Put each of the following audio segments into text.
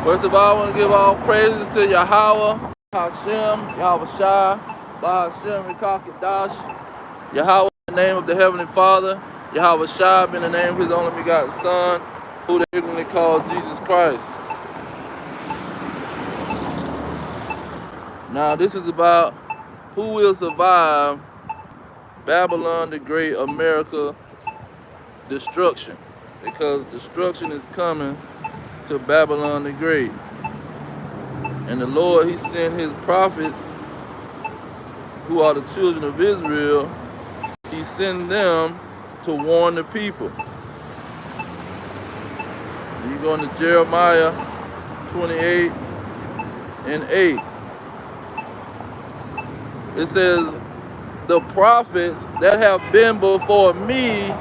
First of all, I want to give all praises to Yahweh, Hashem, Yahweh Shai, Bahashem, Rekakadash, Yahweh in the name of the Heavenly Father, Yahweh Shai in the name of His only begotten Son, who they ignorantly call Jesus Christ. Now, this is about who will survive Babylon the Great, America destruction, because destruction is coming to Babylon the Great. And the Lord, He sent His prophets, who are the children of Israel. He sent them to warn the people. You go into Jeremiah 28 and 8. It says, the prophets that have been before me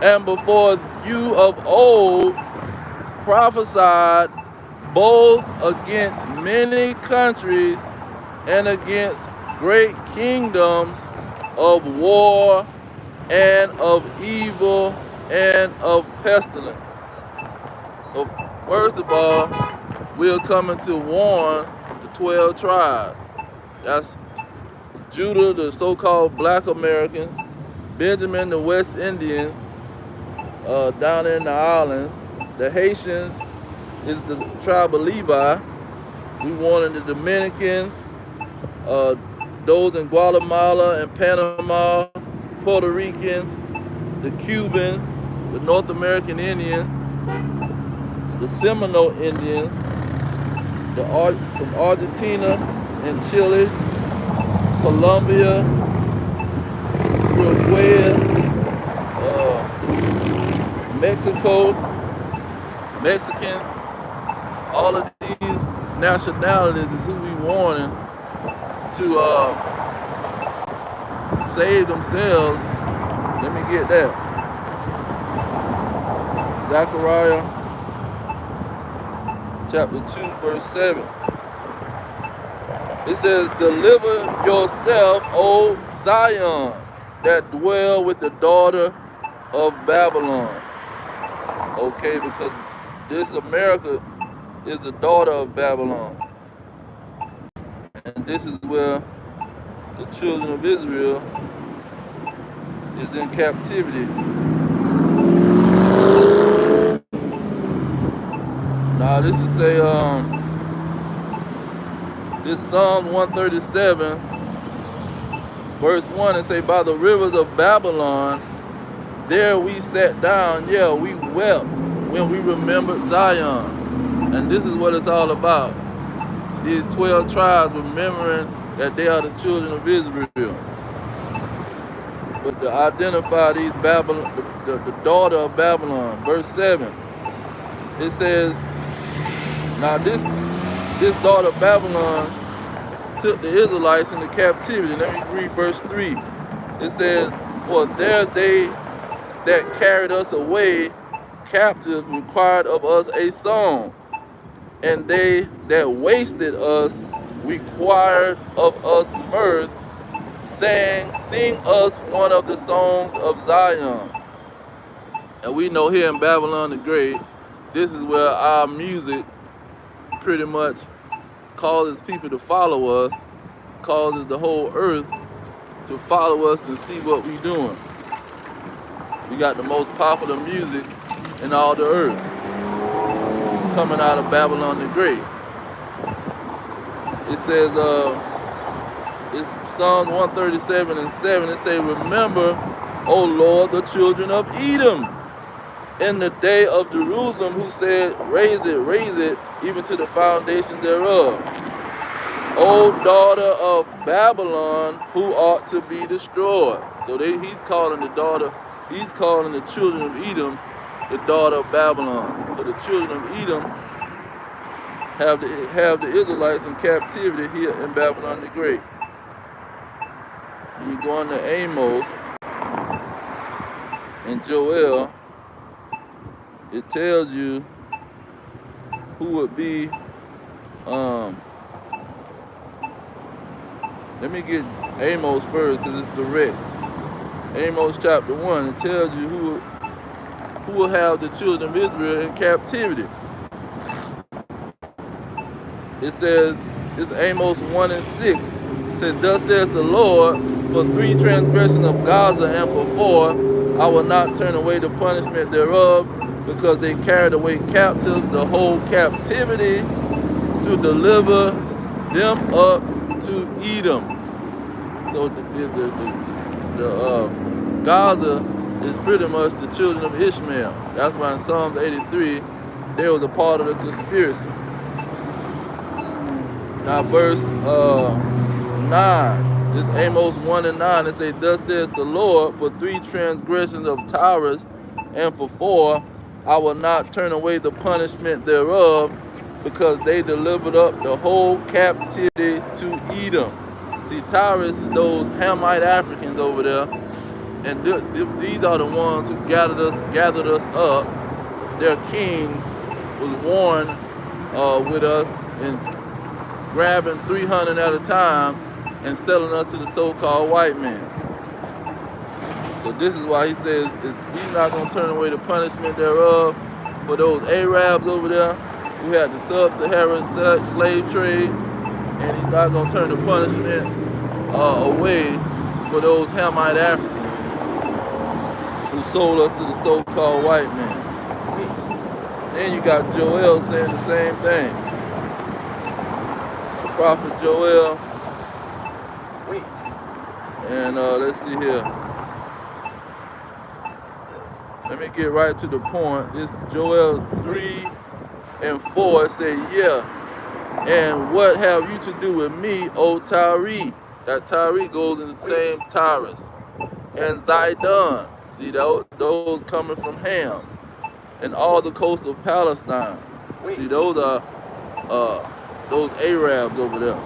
and before you of old prophesied both against many countries and against great kingdoms of war and of evil and of pestilence. So first of all, we're coming to warn the 12 tribes. That's Judah, the so-called Black Americans, Benjamin, the West Indians, down in the islands. The Haitians is the tribe of Levi. We warning the Dominicans, those in Guatemala and Panama, Puerto Ricans, the Cubans, the North American Indians, the Seminole Indians, from Argentina and Chile, Colombia, Uruguay, Mexico, Mexicans. All of these nationalities is who we warning to save themselves. Let me get that. Zechariah chapter 2, verse 7. It says, deliver yourself, O Zion, that dwell with the daughter of Babylon. Okay, because this America is the daughter of Babylon. And this is where the children of Israel is in captivity. Now this is this Psalm 137, verse 1, it say, by the rivers of Babylon, there we sat down, yeah, we wept when we remembered Zion. And this is what it's all about. These 12 tribes remembering that they are the children of Israel. But to identify these Babylon, the daughter of Babylon, verse 7, it says, now this daughter of Babylon took the Israelites into captivity. Let me read verse 3. It says, for there they that carried us away captive required of us a song, and they that wasted us required of us mirth, saying, sing us one of the songs of Zion. And we know here in Babylon the Great, this is where our music pretty much causes people to follow us, causes the whole earth to follow us and see what we're doing. We got the most popular music in all the earth coming out of Babylon the Great. It says, it's Psalm 137 and 7, it says, remember, O Lord, the children of Edom, in the day of Jerusalem, who said, raise it, even to the foundation thereof. O daughter of Babylon, who ought to be destroyed. So he's calling the children of Edom the daughter of Babylon. So the children of Edom have the Israelites in captivity here in Babylon the Great. You go into Amos and Joel, it tells you who would be, let me get Amos first because it's direct. Amos chapter 1, it tells you who will have the children of Israel in captivity. it says, it's Amos 1 and 6. It says, thus says the Lord, for 3 transgressions of Gaza and for 4, I will not turn away the punishment thereof, because they carried away captive the whole captivity to deliver them up to Edom. So the Gaza is pretty much the children of Ishmael. That's why in Psalms 83, they was a part of the conspiracy. Now verse 9, this Amos 1 and 9, it says, thus says the Lord, for 3 transgressions of Tyrus, and for 4, I will not turn away the punishment thereof, because they delivered up the whole captivity to Edom. See, Tyrus is those Hamite Africans over there, and these are the ones who gathered us up. Their kings was warned with us and grabbing 300 at a time and selling us to the so-called white man. So this is why he says he's not going to turn away the punishment thereof for those Arabs over there who had the sub-Saharan slave trade, and he's not going to turn the punishment away for those Hamite Africans who sold us to the so-called white man. Then you got Joel saying the same thing. The prophet Joel. And let's see here. Let me get right to the point. This Joel 3 and 4 say, yeah, and what have you to do with me, O Tyre? That Tyre goes in the same Tyrus. And Zidon, see those coming from Ham, and all the coast of Palestine. See, those are those Arabs over there.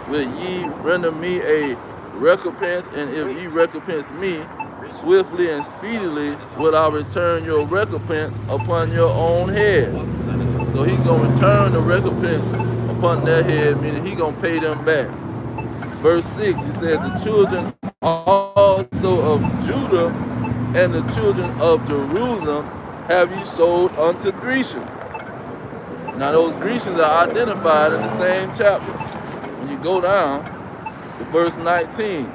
Will ye render me a recompense? And if ye recompense me, swiftly and speedily will I return your recompense upon your own head. So he's going to return the recompense upon their head, meaning he's going to pay them back. Verse 6, he said, the children also of Judah and the children of Jerusalem have you sold unto Grecian. Now those Grecians are identified in the same chapter. When you go down to verse 19,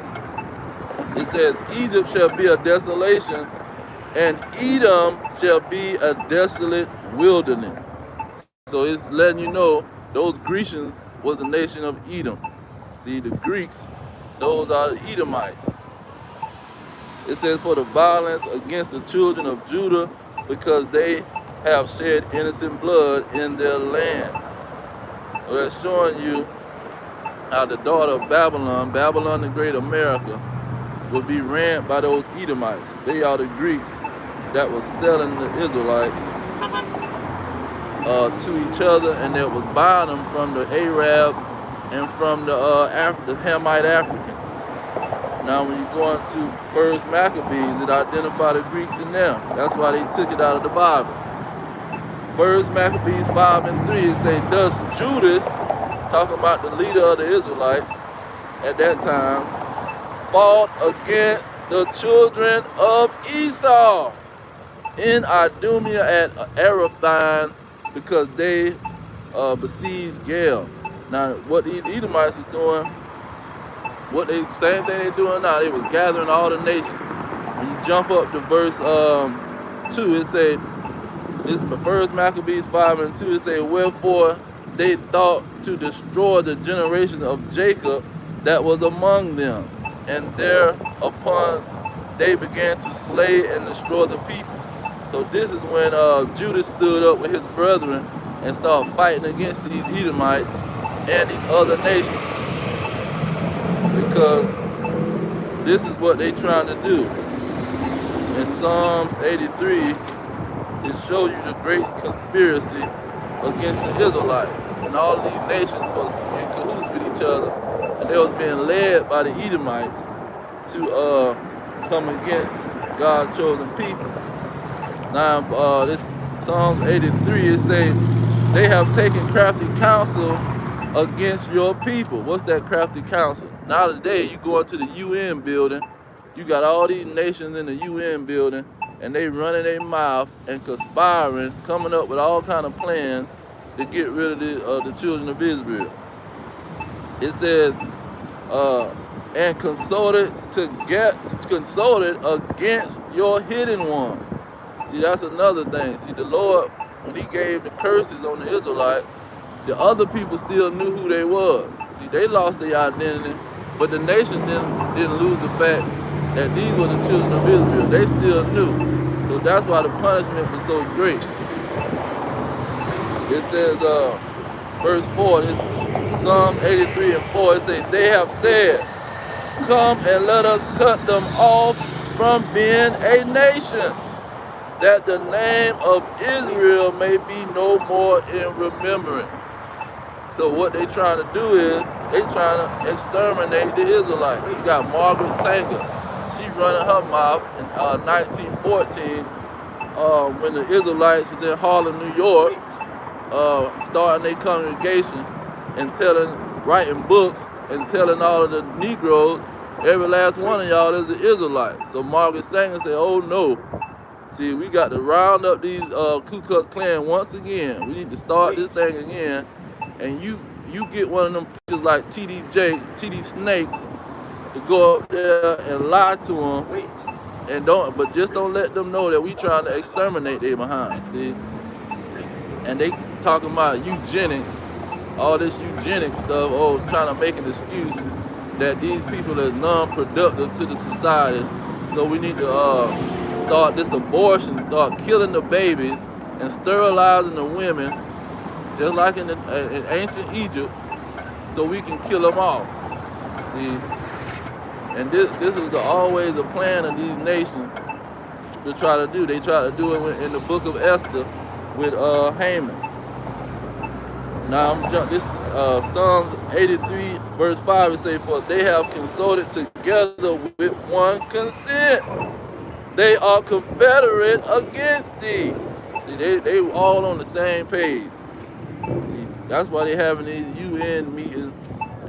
it says, Egypt shall be a desolation, and Edom shall be a desolate wilderness. So it's letting you know those Grecians was the nation of Edom. See, the Greeks, those are the Edomites. It says, for the violence against the children of Judah, because they have shed innocent blood in their land. So that's showing you how the daughter of Babylon, Babylon the Great America, will be ran by those Edomites. They are the Greeks that was selling the Israelites to each other, and that was buying them from the Arabs and from the Hamite African. Now when you go into 1 Maccabees, it identified the Greeks in there. That's why they took it out of the Bible. 1 Maccabees 5 and 3, it say, thus Judas, talking about the leader of the Israelites at that time, fought against the children of Esau in Idumea at Arathaim, because they besieged Gael. Now, what these Edomites is doing, same thing they're doing now, they was gathering all the nations. When you jump up to verse 2, it say, this 1 Maccabees 5 and 2, it say, wherefore they thought to destroy the generation of Jacob that was among them, and thereupon they began to slay and destroy the people. So this is when Judah stood up with his brethren and started fighting against these Edomites and these other nations, because this is what they trying to do. In Psalms 83, it shows you the great conspiracy against the Israelites, and all of these nations was in cahoots with each other, and they was being led by the Edomites to come against God's chosen people. Now, this Psalm 83, it says, they have taken crafty counsel against your people. What's that crafty counsel? Now today, you go into the UN building, you got all these nations in the UN building, and they running their mouth and conspiring, coming up with all kind of plans to get rid of the children of Israel. It says, and consulted against your hidden one. See, that's another thing. See, the Lord, when he gave the curses on the Israelites, the other people still knew who they was. See, they lost their identity, but the nation didn't lose the fact that these were the children of Israel. They still knew. So that's why the punishment was so great. It says, verse 4, it's Psalm 83 and 4, it says, they have said, come and let us cut them off from being a nation, that the name of Israel may be no more in remembrance. So what they trying to do is, they trying to exterminate the Israelites. You got Margaret Sanger. She running her mouth in 1914 when the Israelites was in Harlem, New York, starting their congregation and writing books and telling all of the Negroes, every last one of y'all is an Israelite. So Margaret Sanger said, oh no. See, we got to round up these Ku Klux Klan once again. We need to start this thing again. And you get one of them preachers like T.D. Snakes to go up there and lie to them, and but just don't let them know that we trying to exterminate their behind. See, and they talking about eugenics, all this eugenics stuff. Oh, trying to make an excuse that these people are non-productive to the society. So we need to start this abortion, start killing the babies and sterilizing the women, just like in ancient Egypt, so we can kill them off. See, and this is always a plan of these nations to try to do. They try to do it in the book of Esther with Haman. Now this Psalms 83 verse 5, it says, for they have consulted together with one consent. They are confederate against thee. See, they all on the same page. See, that's why they having these UN meetings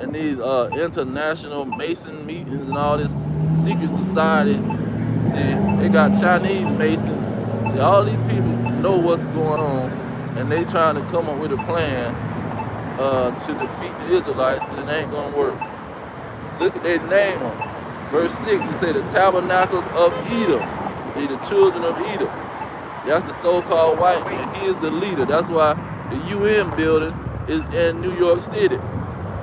and these international Mason meetings and all this secret society. See, they got Chinese Masons. See, all these people know what's going on, and they trying to come up with a plan to defeat the Israelites, but it ain't gonna work. Look at their name on it. Verse 6, it say the tabernacles of Edom. See, the children of Edom. That's the so-called white man. He is the leader. That's why the UN building is in New York City.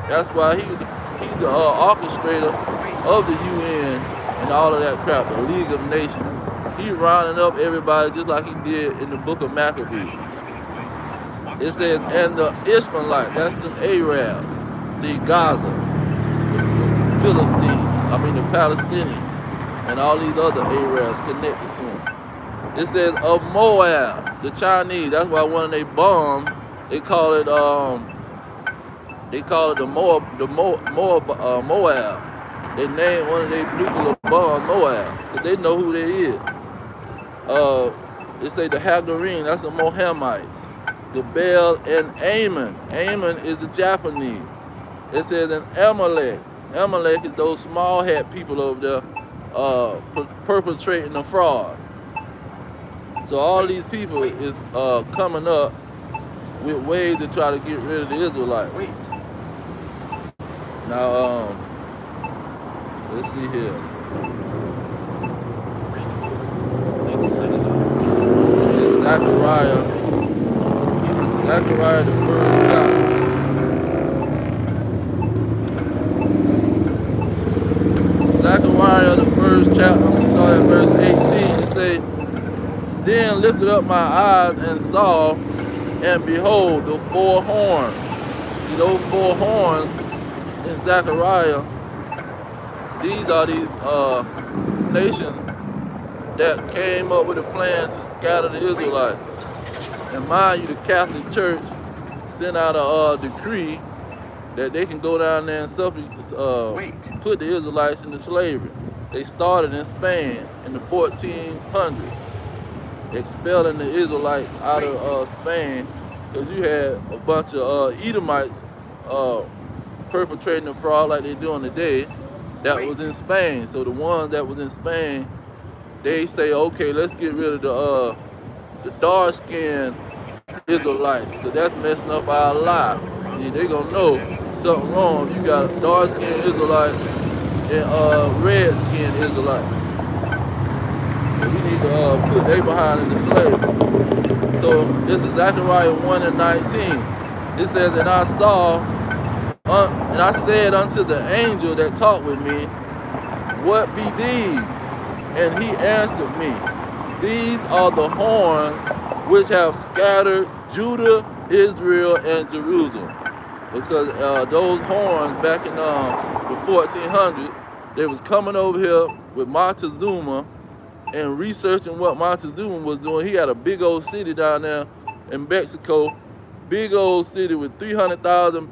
That's why he's the orchestrator of the UN and all of that crap, the League of Nations. He rounding up everybody just like he did in the book of Maccabees. It says, and the Ishmaelites, that's the Arabs. See, Gaza, the Philistines, the Palestinians, and all these other Arabs connected to them. It says of Moab, the Chinese. That's why when they bomb, they call it the Moab. They named one of their nuclear bombs Moab, because they know who they is. It say the Hagarenes, that's the Mohamites. The Bel and Ammon. Ammon is the Japanese. It says an Amalek. Amalek is those small hat people over there perpetrating the fraud. So all these people is coming up with ways to try to get rid of the Israelites. Now, let's see here. Zechariah the first chapter. Zechariah the first chapter, I'm going to start at verse 18. It say, then lifted up my eyes and saw, and behold, the four horns. See, those four horns in Zechariah, these are these nations that came up with a plan to scatter the Israelites. And mind you, the Catholic Church sent out a decree that they can go down there and put the Israelites into slavery. They started in Spain in the 1400s, expelling the Israelites out of Spain, because you had a bunch of Edomites perpetrating the fraud like they're doing today that was in Spain. So the ones that was in Spain, they say, okay, let's get rid of the dark-skinned Israelites, because that's messing up our lives. See, they gonna know something wrong if you got a dark-skinned Israelite and red-skinned Israelite. And we need to put they behind in the slavery. So this is Zechariah 1 and 19. It says, and I saw, and I said unto the angel that talked with me, what be these? And he answered me, these are the horns which have scattered Judah, Israel, and Jerusalem. Because those horns back in the 1400s, they was coming over here with Montezuma and researching what Montezuma was doing. He had a big old city down there in Mexico, big old city with 300,000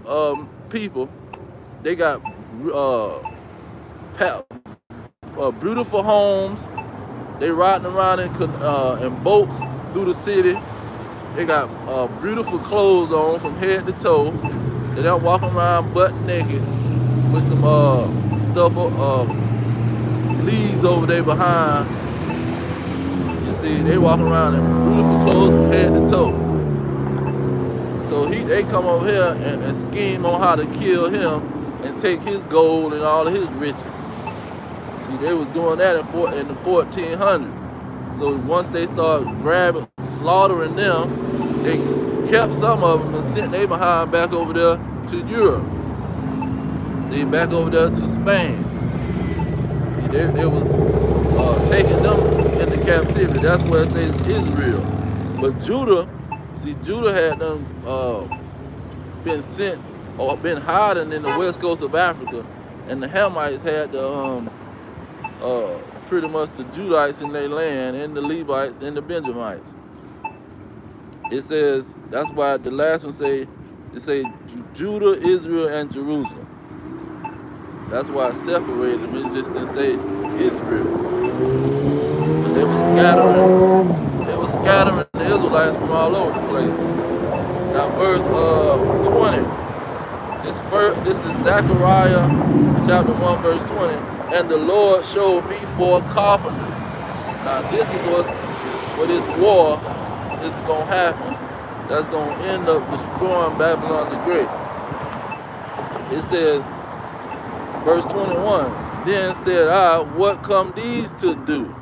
people. They got beautiful homes. They riding around in boats through the city. They got beautiful clothes on from head to toe. They're not walking around butt naked with some stuff, leaves over there behind. You see, they walking around in beautiful clothes from head to toe. So they come over here and scheme on how to kill him and take his gold and all of his riches. See, they was doing that in the 1400s. So once they start slaughtering them, they kept some of them and sent they behind back over there to Europe. See, back over there to Spain. See, they was taking them into captivity. That's where it says Israel. But Judah, see, Judah had them been sent or been hiding in the west coast of Africa, and the Hamites had the pretty much the Judites in their land, and the Levites and the Benjamites. It says, that's why the last one it say Judah, Israel, and Jerusalem. That's why it separated them. It just didn't say Israel. And they were scattering the Israelites from all over the place. Now verse 20. This is Zechariah chapter 1 verse 20. And the Lord showed me 4 carpenters. Now this is what this war is going to happen. That's going to end up destroying Babylon the Great. It says, verse 21, then said I, what come these to do?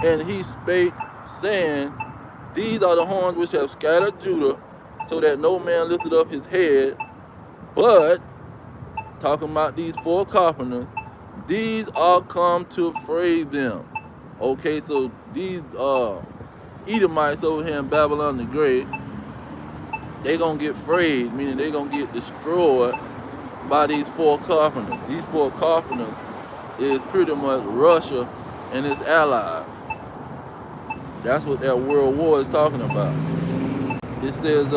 And he spake, saying, these are the horns which have scattered Judah, so that no man lifted up his head. But, talking about these 4 carpenters, these are come to fray them. Okay, so these Edomites over here in Babylon the Great, they're going to get frayed, meaning they're going to get destroyed by these 4 carpenters. These 4 carpenters is pretty much Russia and its allies. That's what that world war is talking about. It says,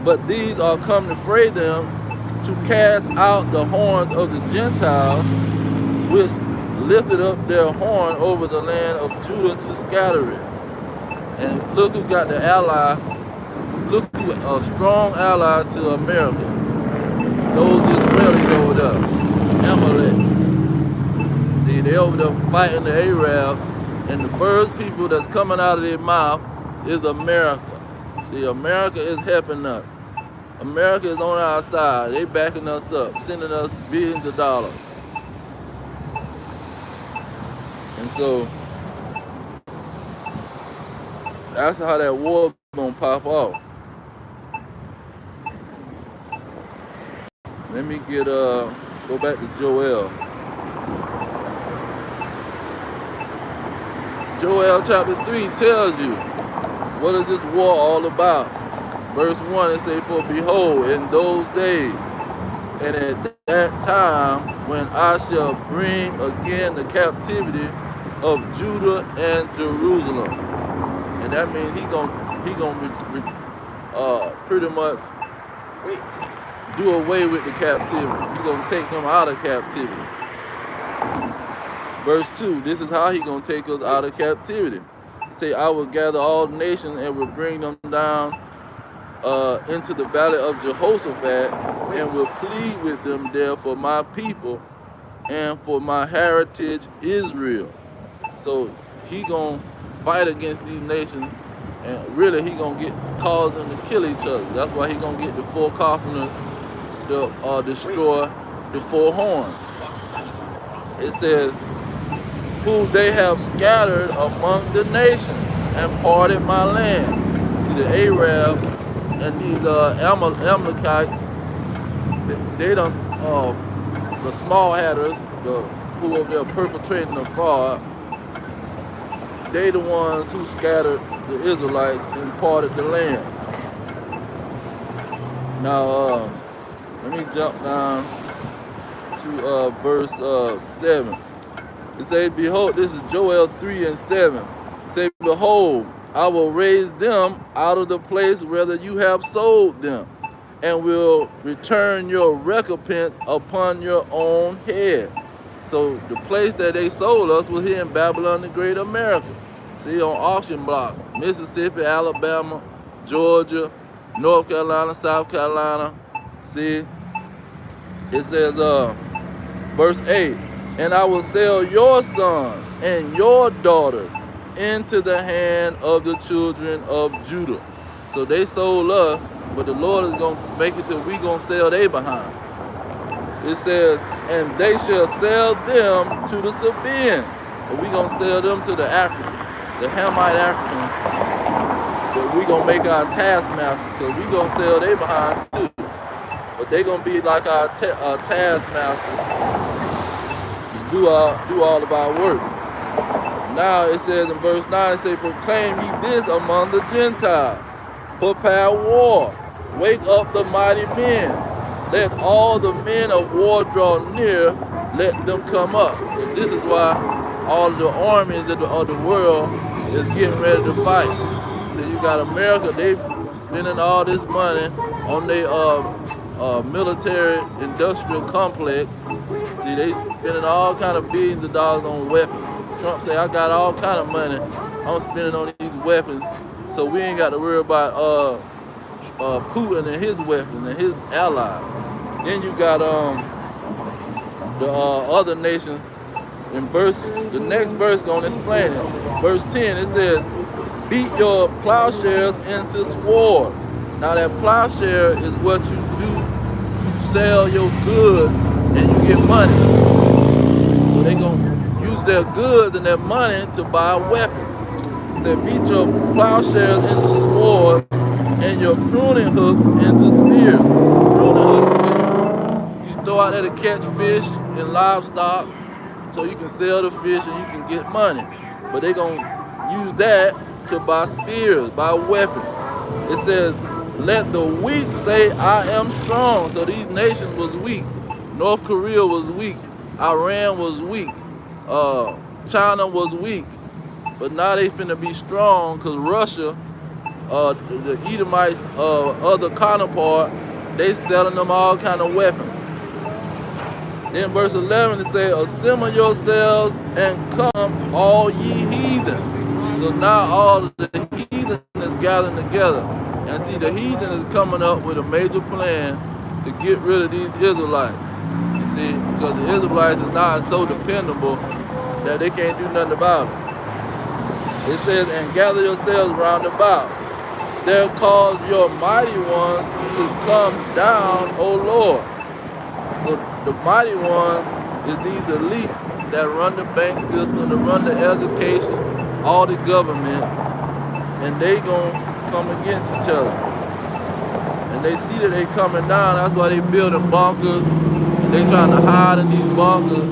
but these are come to fray them, to cast out the horns of the Gentiles, which lifted up their horn over the land of Judah to scatter it. And look who got the ally. Look who a strong ally to America. Those Israelis over there, Amalek. See, they over there fighting the Arabs, and the first people that's coming out of their mouth is America. See, America is helping us. America is on our side. They backing us up, sending us billions of dollars. And so that's how that war gonna pop off. Let me go back to Joel. Joel chapter 3 tells you what is this war all about. Verse 1, it says, for behold, in those days, and at that time, when I shall bring again the captivity of Judah and Jerusalem. And that means he gonna pretty much do away with the captivity. He's gonna take them out of captivity. Verse 2, this is how he's gonna take us out of captivity. Say, I will gather all nations and will bring them down into the valley of Jehoshaphat, and will plead with them there for my people and for my heritage Israel. So he gonna fight against these nations and really he gonna cause them to kill each other. That's why he gonna get the four carpenters to destroy the four horns. It says, who they have scattered among the nations and parted my land. See, the Arabs and these Amalekites, they done, the small hatters, who over there perpetrating the fraud, they the ones who scattered the Israelites and parted the land. Now, let me jump down to verse 7. It says, behold, this is Joel 3 and 7. It says, behold, I will raise them out of the place where you have sold them, and will return your recompense upon your own head. So the place that they sold us was here in Babylon the Great America. See, on auction blocks, Mississippi, Alabama, Georgia, North Carolina, South Carolina. See, it says, verse 8, and I will sell your sons and your daughters into the hand of the children of Judah. So they sold us, but the Lord is going to make it till we going to sell they behind. It says, and they shall sell them to the Sabaeans. But we going to sell them to the Africans, the Hamite Africans. But we going to make our taskmasters, because we going to sell they behind too. But they going to be like our taskmasters. Do all of our work. Now it says in verse 9, it says, proclaim ye this among the Gentiles. Prepare war. Wake up the mighty men. Let all the men of war draw near. Let them come up. So this is why all of the armies of the world is getting ready to fight. So you got America, they spending all this money on their military industrial complex. See, they spending all kind of billions of dollars on weapons. Trump say, I got all kind of money I'm spending on these weapons, so we ain't got to worry about Putin and his weapons and his allies. Then you got the other nations. In the next verse gonna explain it. Verse 10, it says, beat your plowshares into sword. Now that plowshare is what you do. You sell your goods and you get money. So they gonna use their goods and their money to buy weapons. Say, beat your plowshares into swords and your pruning hooks into spears. Pruning hooks, you throw out there to catch fish and livestock so you can sell the fish and you can get money. But they gonna use that to buy spears, buy weapons. It says, let the weak say, I am strong. So these nations was weak. North Korea was weak. Iran was weak. China was weak. But now they finna be strong because Russia, the Edomites, other counterpart, they selling them all kind of weapons. Then verse 11 it says, assemble yourselves and come, all ye heathen. So now all the heathen is gathering together. And see, the heathen is coming up with a major plan to get rid of these Israelites. You see, because the Israelites is not so dependable that they can't do nothing about it. It says, and gather yourselves round about. There cause your mighty ones to come down, O Lord. So the mighty ones is these elites that run the bank system, that run the education, all the government, and they gonna come against each other. And they see that they coming down, that's why they building bunkers, and they trying to hide in these bunkers.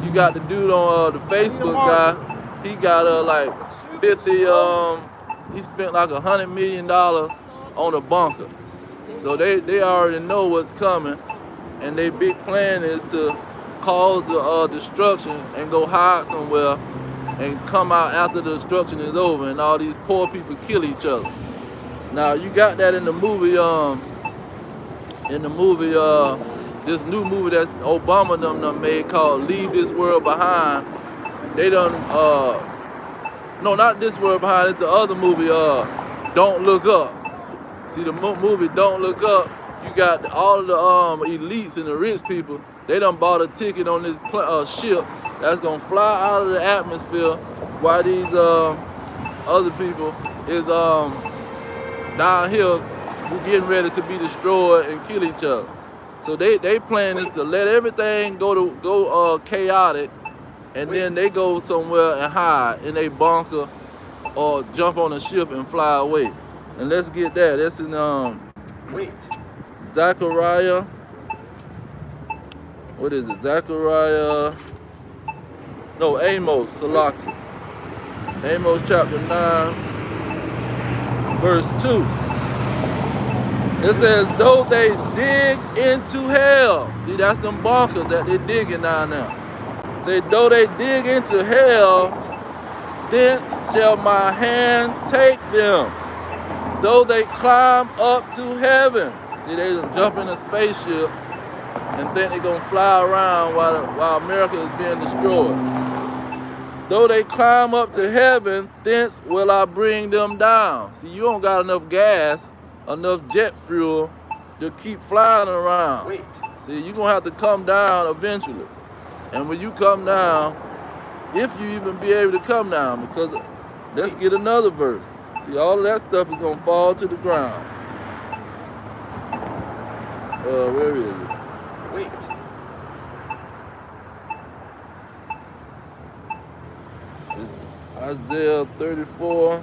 You got the dude on the Facebook guy, he got like 50, he spent like $100 million on a bunker. So they already know what's coming, and their big plan is to cause the destruction and go hide somewhere and come out after the destruction is over and all these poor people kill each other. Now you got that in the movie, this new movie that Obama done made called Leave This World Behind. They done, no, not This World Behind, it's the other movie, Don't Look Up. See the movie Don't Look Up, you got all the elites and the rich people, they done bought a ticket on this ship that's gonna fly out of the atmosphere while these other people is down here who getting ready to be destroyed and kill each other. So they plan is to let everything go chaotic, and then they go somewhere and hide in a bunker or jump on a ship and fly away. And let's get that. That's in Zechariah. What is it? Zechariah. No, Amos. Salaki. Amos chapter 9, verse 2. It says, though they dig into hell. See, that's them bunkers that they digging down there. Say, though they dig into hell, thence shall my hand take them. Though they climb up to heaven. See, they jump in a spaceship and think they're going to fly around while America is being destroyed. Though they climb up to heaven, thence will I bring them down. See, you don't got enough gas, enough jet fuel to keep flying around. See, you're going to have to come down eventually. And when you come down, if you even be able to come down, because let's get another verse. See, all of that stuff is going to fall to the ground. Where is it? Isaiah 34.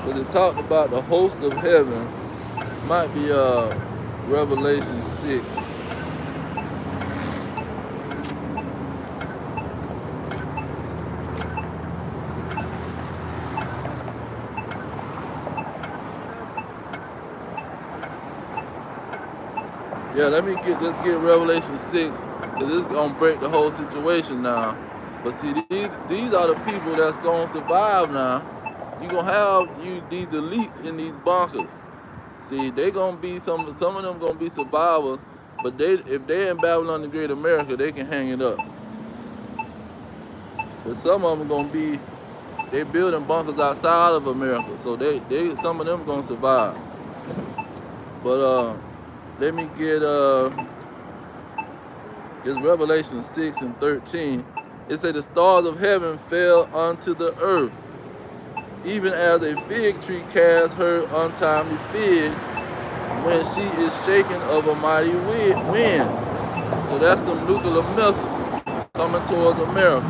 But it talked about the host of heaven. Might be Revelation 6. Yeah, let's get Revelation 6, because this is gonna break the whole situation now. But see, these are the people that's gonna survive now. You gonna have these elites in these bunkers. See, they gonna be some of them gonna be survivors, but if they're in Babylon the Great America, they can hang it up. But some of them gonna be, they building bunkers outside of America, so some of them gonna survive. But let me get it's Revelation 6 and 13. It said the stars of heaven fell unto the earth, even as a fig tree casts her untimely fig when she is shaken of a mighty wind. So that's the nuclear missiles coming towards America.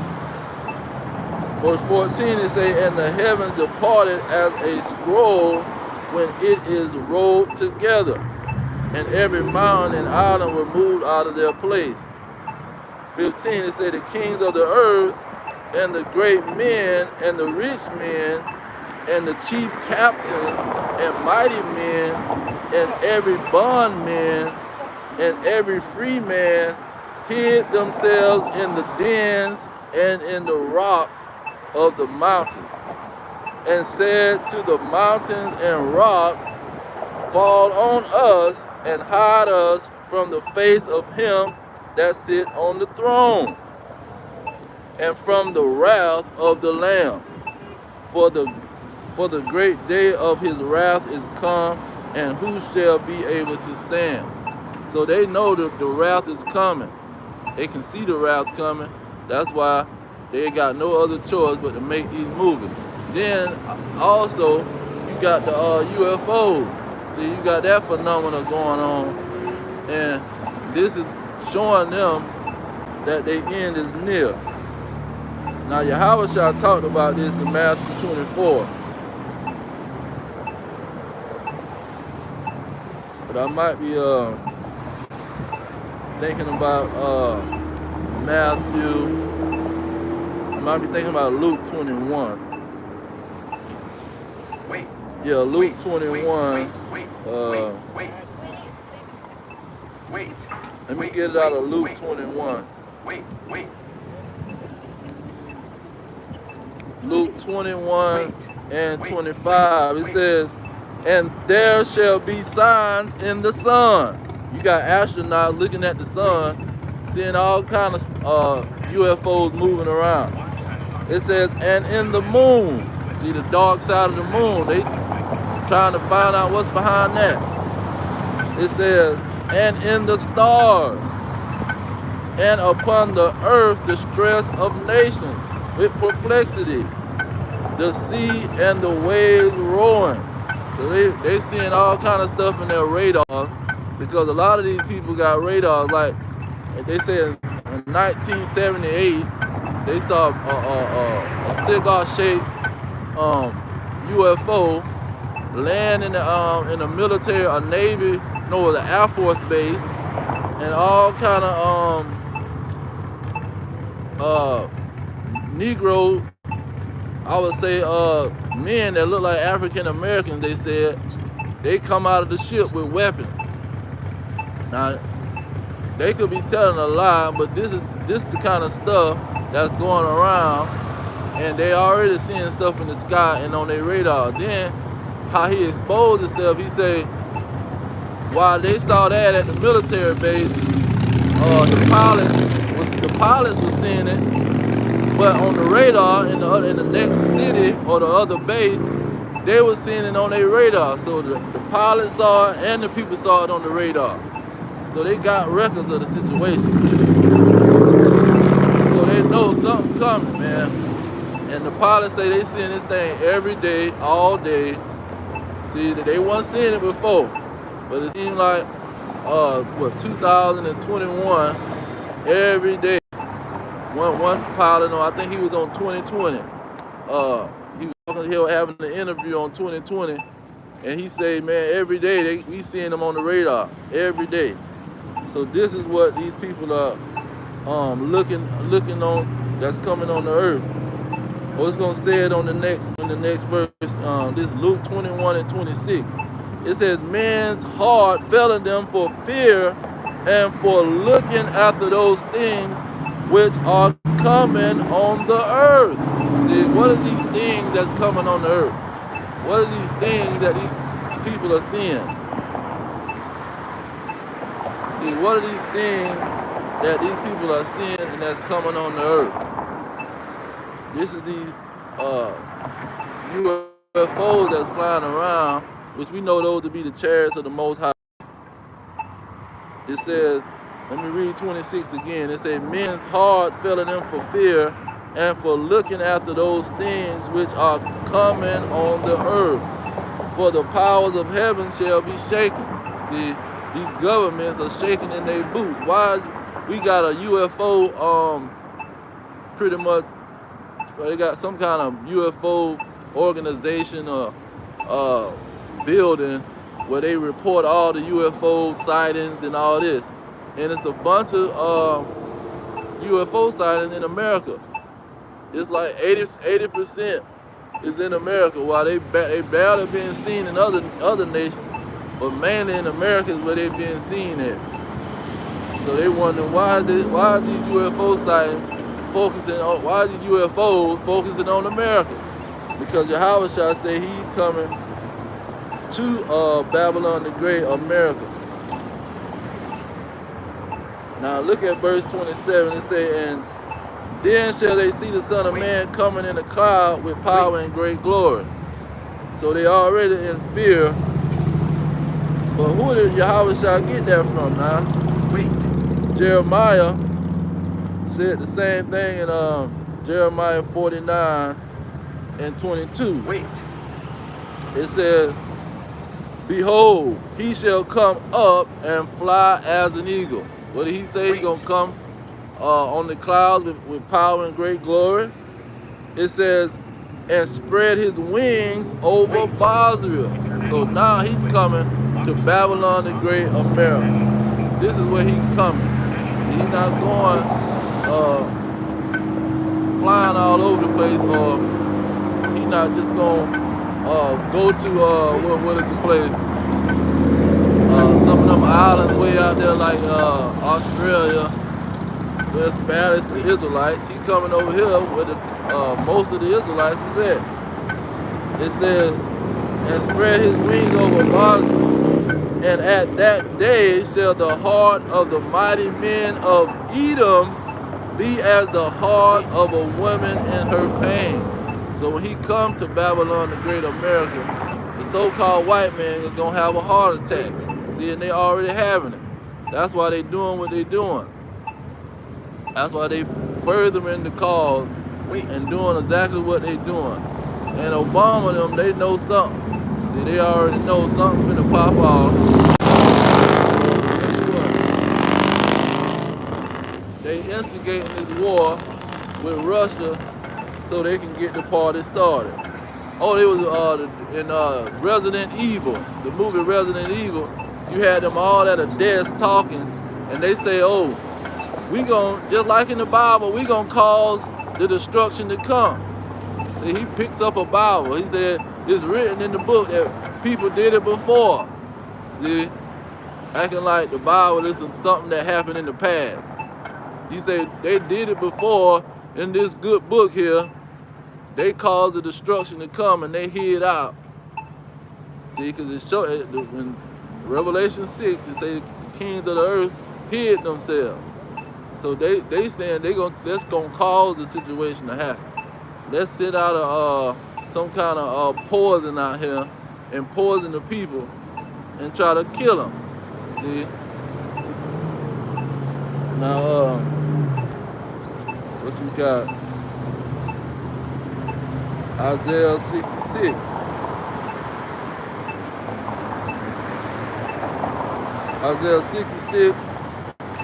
Verse 14, it says, and the heavens departed as a scroll when it is rolled together, and every mountain and island were moved out of their place. 15, it said, the kings of the earth, and the great men, and the rich men, and the chief captains, and mighty men, and every bondman, and every free man, hid themselves in the dens and in the rocks of the mountain, and said to the mountains and rocks, fall on us, and hide us from the face of him that sit on the throne, and from the wrath of the Lamb. For the great day of his wrath is come, and who shall be able to stand? So they know that the wrath is coming. They can see the wrath coming. That's why they got no other choice but to make these movies. Then also, you got the UFOs. See, you got that phenomena going on, and this is showing them that their end is near. Now, Yahweh Shah talked about this in Matthew 24. But I might be thinking about Matthew. I might be thinking about Luke 21. Yeah, Luke 21. Let me get it out of Luke 21. Luke 21 and 25. It says, and there shall be signs in the sun. You got astronauts looking at the sun, seeing all kind of UFOs moving around. It says, and in the moon. See the dark side of the moon. trying to find out what's behind that. It says, and in the stars, and upon the earth the stress of nations with perplexity, the sea and the waves roaring. So they seeing all kind of stuff in their radar, because a lot of these people got radars. Like they said in 1978, they saw a cigar-shaped UFO land in the military, a Navy, no, the Air Force base, and all kind of Negro, I would say men that look like African Americans. They said they come out of the ship with weapons. Now they could be telling a lie, but this the kind of stuff that's going around, and they already seeing stuff in the sky and on their radar. Then how he exposed himself, he said while they saw that at the military base, the pilots was seeing it, but on the radar in the next city or the other base, they were seeing it on their radar. So the pilots saw it and the people saw it on the radar. So they got records of the situation. So they know something coming, man. And the pilots say they seeing this thing every day, all day. See, they wasn't seeing it before, but it seemed like 2021, every day. One pilot, I think he was on 2020. He was having an interview on 2020, and he said, man, every day we seeing them on the radar every day. So this is what these people are looking on, that's coming on the earth. I was gonna say it in the next verse. This Luke 21 and 26. It says, men's heart failing them for fear and for looking after those things which are coming on the earth. See, what are these things that's coming on the earth? What are these things that these people are seeing? See, what are these things that these people are seeing and that's coming on the earth? This is these UFOs that's flying around, which we know those to be the chariots of the Most High. It says, let me read 26 again. It says, men's heart failing them for fear and for looking after those things which are coming on the earth. For the powers of heaven shall be shaken. See, these governments are shaking in their boots. Why we got a UFO, pretty much, they got some kind of UFO organization or building where they report all the UFO sightings and all this. And it's a bunch of UFO sightings in America. It's like 80% is in America, while they barely being seen in other nations, but mainly in America is where they being seen at. So they wondering why are these UFO sightings focusing on, why are these UFOs focusing on America? Because Yahweh shall say he's coming to Babylon the Great, America. Now look at verse 27. It says, and then shall they see the Son of Man coming in a cloud with power and great glory. So they already in fear. But who did Yahweh shall get that from now? Jeremiah said the same thing in Jeremiah 49 and 22. It says, behold, he shall come up and fly as an eagle. What did he say? He's going to come on the clouds with power and great glory. It says, and spread his wings over Bozrah. So now he's coming to Babylon the Great, America. This is where he's coming. He's not going flying all over the place, or he's not just going to go to, what is the place? Some of them islands way out there like Australia, where it's barely some Israelites. He coming over here where most of the Israelites is at. It says, and spread his wings over Bozrah, and at that day shall the heart of the mighty men of Edom be as the heart of a woman in her pain. So when he come to Babylon the Great, America, the so-called white man is gonna have a heart attack. See, and they already having it. That's why they doing what they doing. That's why they furthering the cause and doing exactly what they doing. And Obama them, they know something. See, they already know something finna pop off. They instigating this war with Russia so they can get the party started. Oh, they was in Resident Evil, the movie Resident Evil. You had them all at a desk talking, and they say, "Oh, we gon' just like in the Bible, we gonna cause the destruction to come." See, he picks up a Bible. He said it's written in the book that people did it before. See, acting like the Bible is something that happened in the past. He said they did it before in this good book here. They caused the destruction to come and they hid out. See, because it showed in Revelation 6, it say the kings of the earth hid themselves. So they saying that's gonna cause the situation to happen. Let's send out some kind of poison out here and poison the people and try to kill them. See. Now what you got? Isaiah 66. Isaiah 66,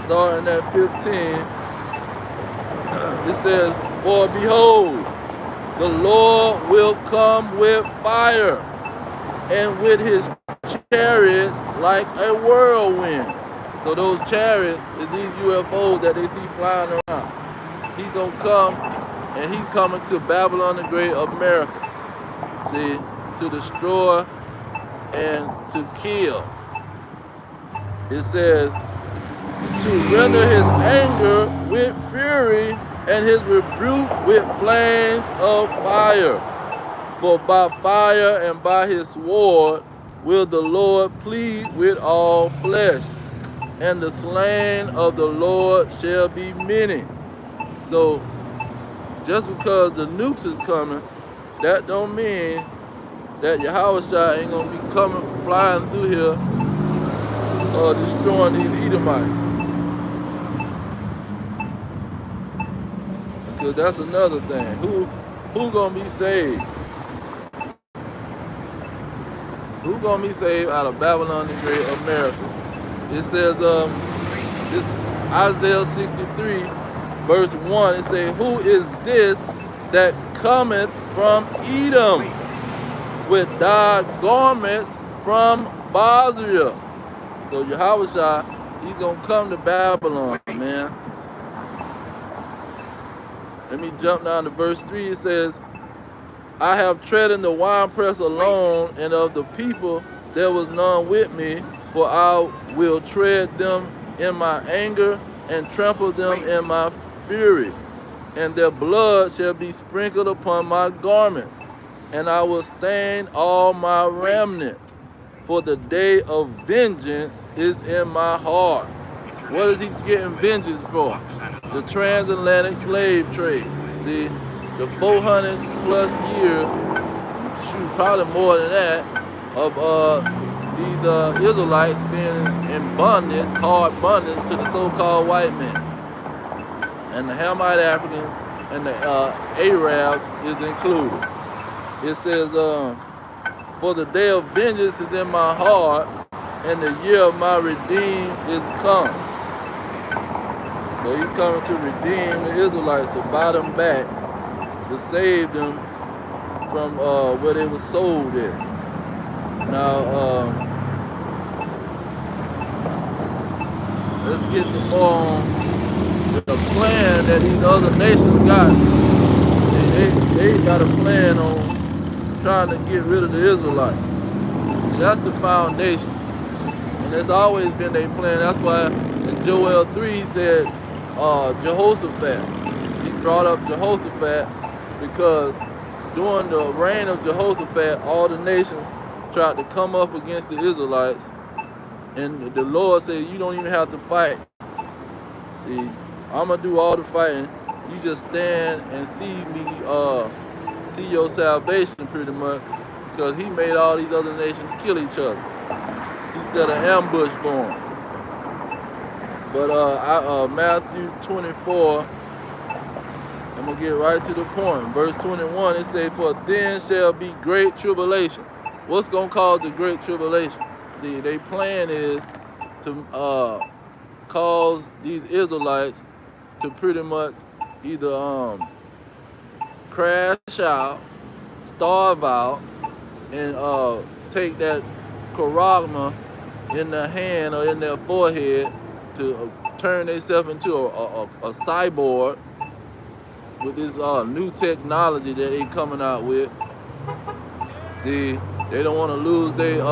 starting at 15. It says, "For behold, the Lord will come with fire, and with his chariots like a whirlwind." So those chariots is these UFOs that they see flying around. He gonna come, and he coming to Babylon the Great, America. See, to destroy and to kill. It says, to render his anger with fury and his rebuke with flames of fire. For by fire and by his sword will the Lord plead with all flesh, and the slain of the Lord shall be many. So just because the nukes is coming, that don't mean that Yahushua ain't gonna be coming flying through here destroying these Edomites. Because that's another thing. Who gonna be saved? Who gonna be saved out of Babylon the Great, America? It says this is Isaiah 63 verse 1. It says, "Who is this that cometh from Edom with dyed garments from Bozrah?" So Yahushua, he's gonna come to Babylon, man. Let me jump down to verse 3. It says, "I have trodden the winepress alone, and of the people there was none with me, for I will tread them in my anger and trample them in my fury, and their blood shall be sprinkled upon my garments, and I will stain all my remnant, for the day of vengeance is in my heart." What is he getting vengeance for? The transatlantic slave trade. See, the 400 plus years, shoot, probably more than that, of these Israelites being in bondage, hard bondage to the so-called white man. And the Hamite Africans and the Arabs is included. It says, "For the day of vengeance is in my heart, and the year of my redeem is come." So he's coming to redeem the Israelites, to buy them back, to save them from where they were sold at. Now, let's get some more on the plan that these other nations got. They got a plan on trying to get rid of the Israelites. See, that's the foundation. And it's always been their plan. That's why in Joel 3 said Jehoshaphat. He brought up Jehoshaphat because during the reign of Jehoshaphat, all the nations tried to come up against the Israelites. And the Lord said, "You don't even have to fight. See, I'm going to do all the fighting. You just stand and see me, see your salvation pretty much because he made all these other nations kill each other. He set an ambush for them. But Matthew 24, I'm going to get right to the point. Verse 21, it says, "For then shall be great tribulation." What's going to cause the great tribulation? See, their plan is to cause these Israelites to pretty much either crash out, starve out, and take that charagma in their hand or in their forehead to turn themselves into a cyborg with this new technology that they coming out with. See, they don't want to lose their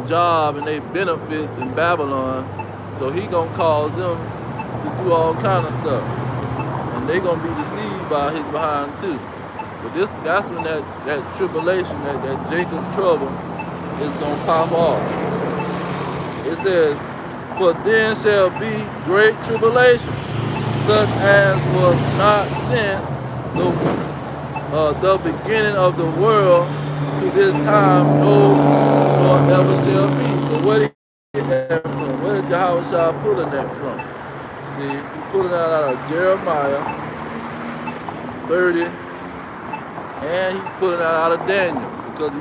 job and their benefits in Babylon, so he gonna cause them to do all kind of stuff, and they gonna be deceived by his behind too. But that's when that tribulation, that Jacob's trouble, is gonna pop off. It says, "For then shall be great tribulation, such as was not since the beginning of the world to this time, nor ever shall be." So where did he get that from? Where did Yahushua pulling that from? See, he pulling that out of Jeremiah 30, and he pulling that out of Daniel, because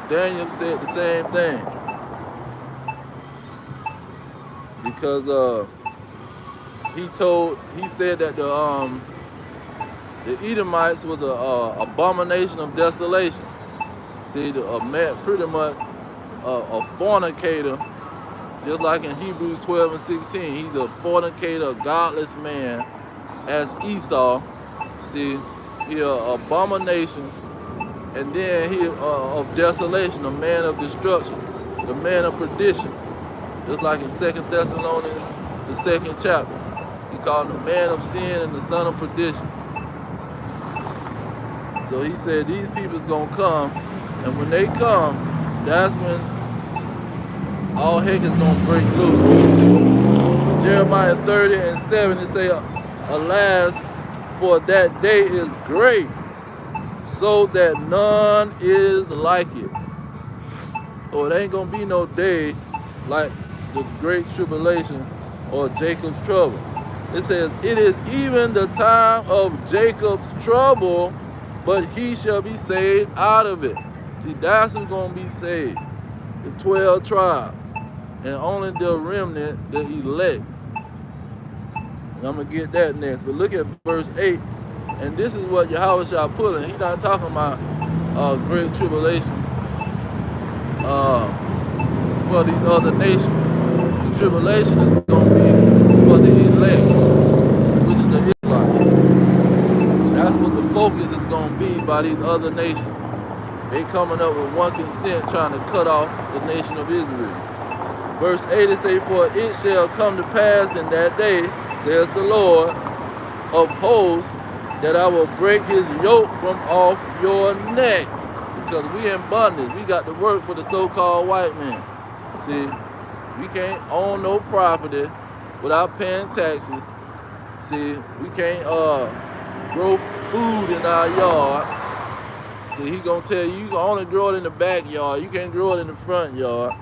Daniel said the same thing. Because he said that the Edomites was a abomination of desolation. See, a man, pretty much a fornicator, just like in Hebrews 12 and 16. He's a fornicator, a godless man, as Esau. See, he an abomination, and then he of desolation, a man of destruction, the man of perdition. Just like in 2 Thessalonians, the 2nd chapter. He called him the man of sin and the son of perdition. So he said these people's gonna come, and when they come, that's when all heck is gonna break loose. Jeremiah 30 and 7, it say, "Alas, for that day is great, so that none is like it." Or it ain't gonna be no day like the great tribulation or Jacob's trouble. It says, "It is even the time of Jacob's trouble, but he shall be saved out of it." See, that's who's gonna be saved. The 12 tribes. And only the remnant, the elect. And I'm gonna get that next. But look at verse 8. And this is what Yahushua put in. He's not talking about great tribulation for these other nations. The tribulation is going to be for the elect, which is the Israelites. That's what the focus is going to be by these other nations. They coming up with one consent trying to cut off the nation of Israel. Verse 8 it says, "For it shall come to pass in that day, says the Lord of hosts, that I will break his yoke from off your neck." Because we in bondage. We got to work for the so-called white man. See, we can't own no property without paying taxes. See, we can't grow food in our yard. See, he gonna tell you can only grow it in the backyard. You can't grow it in the front yard.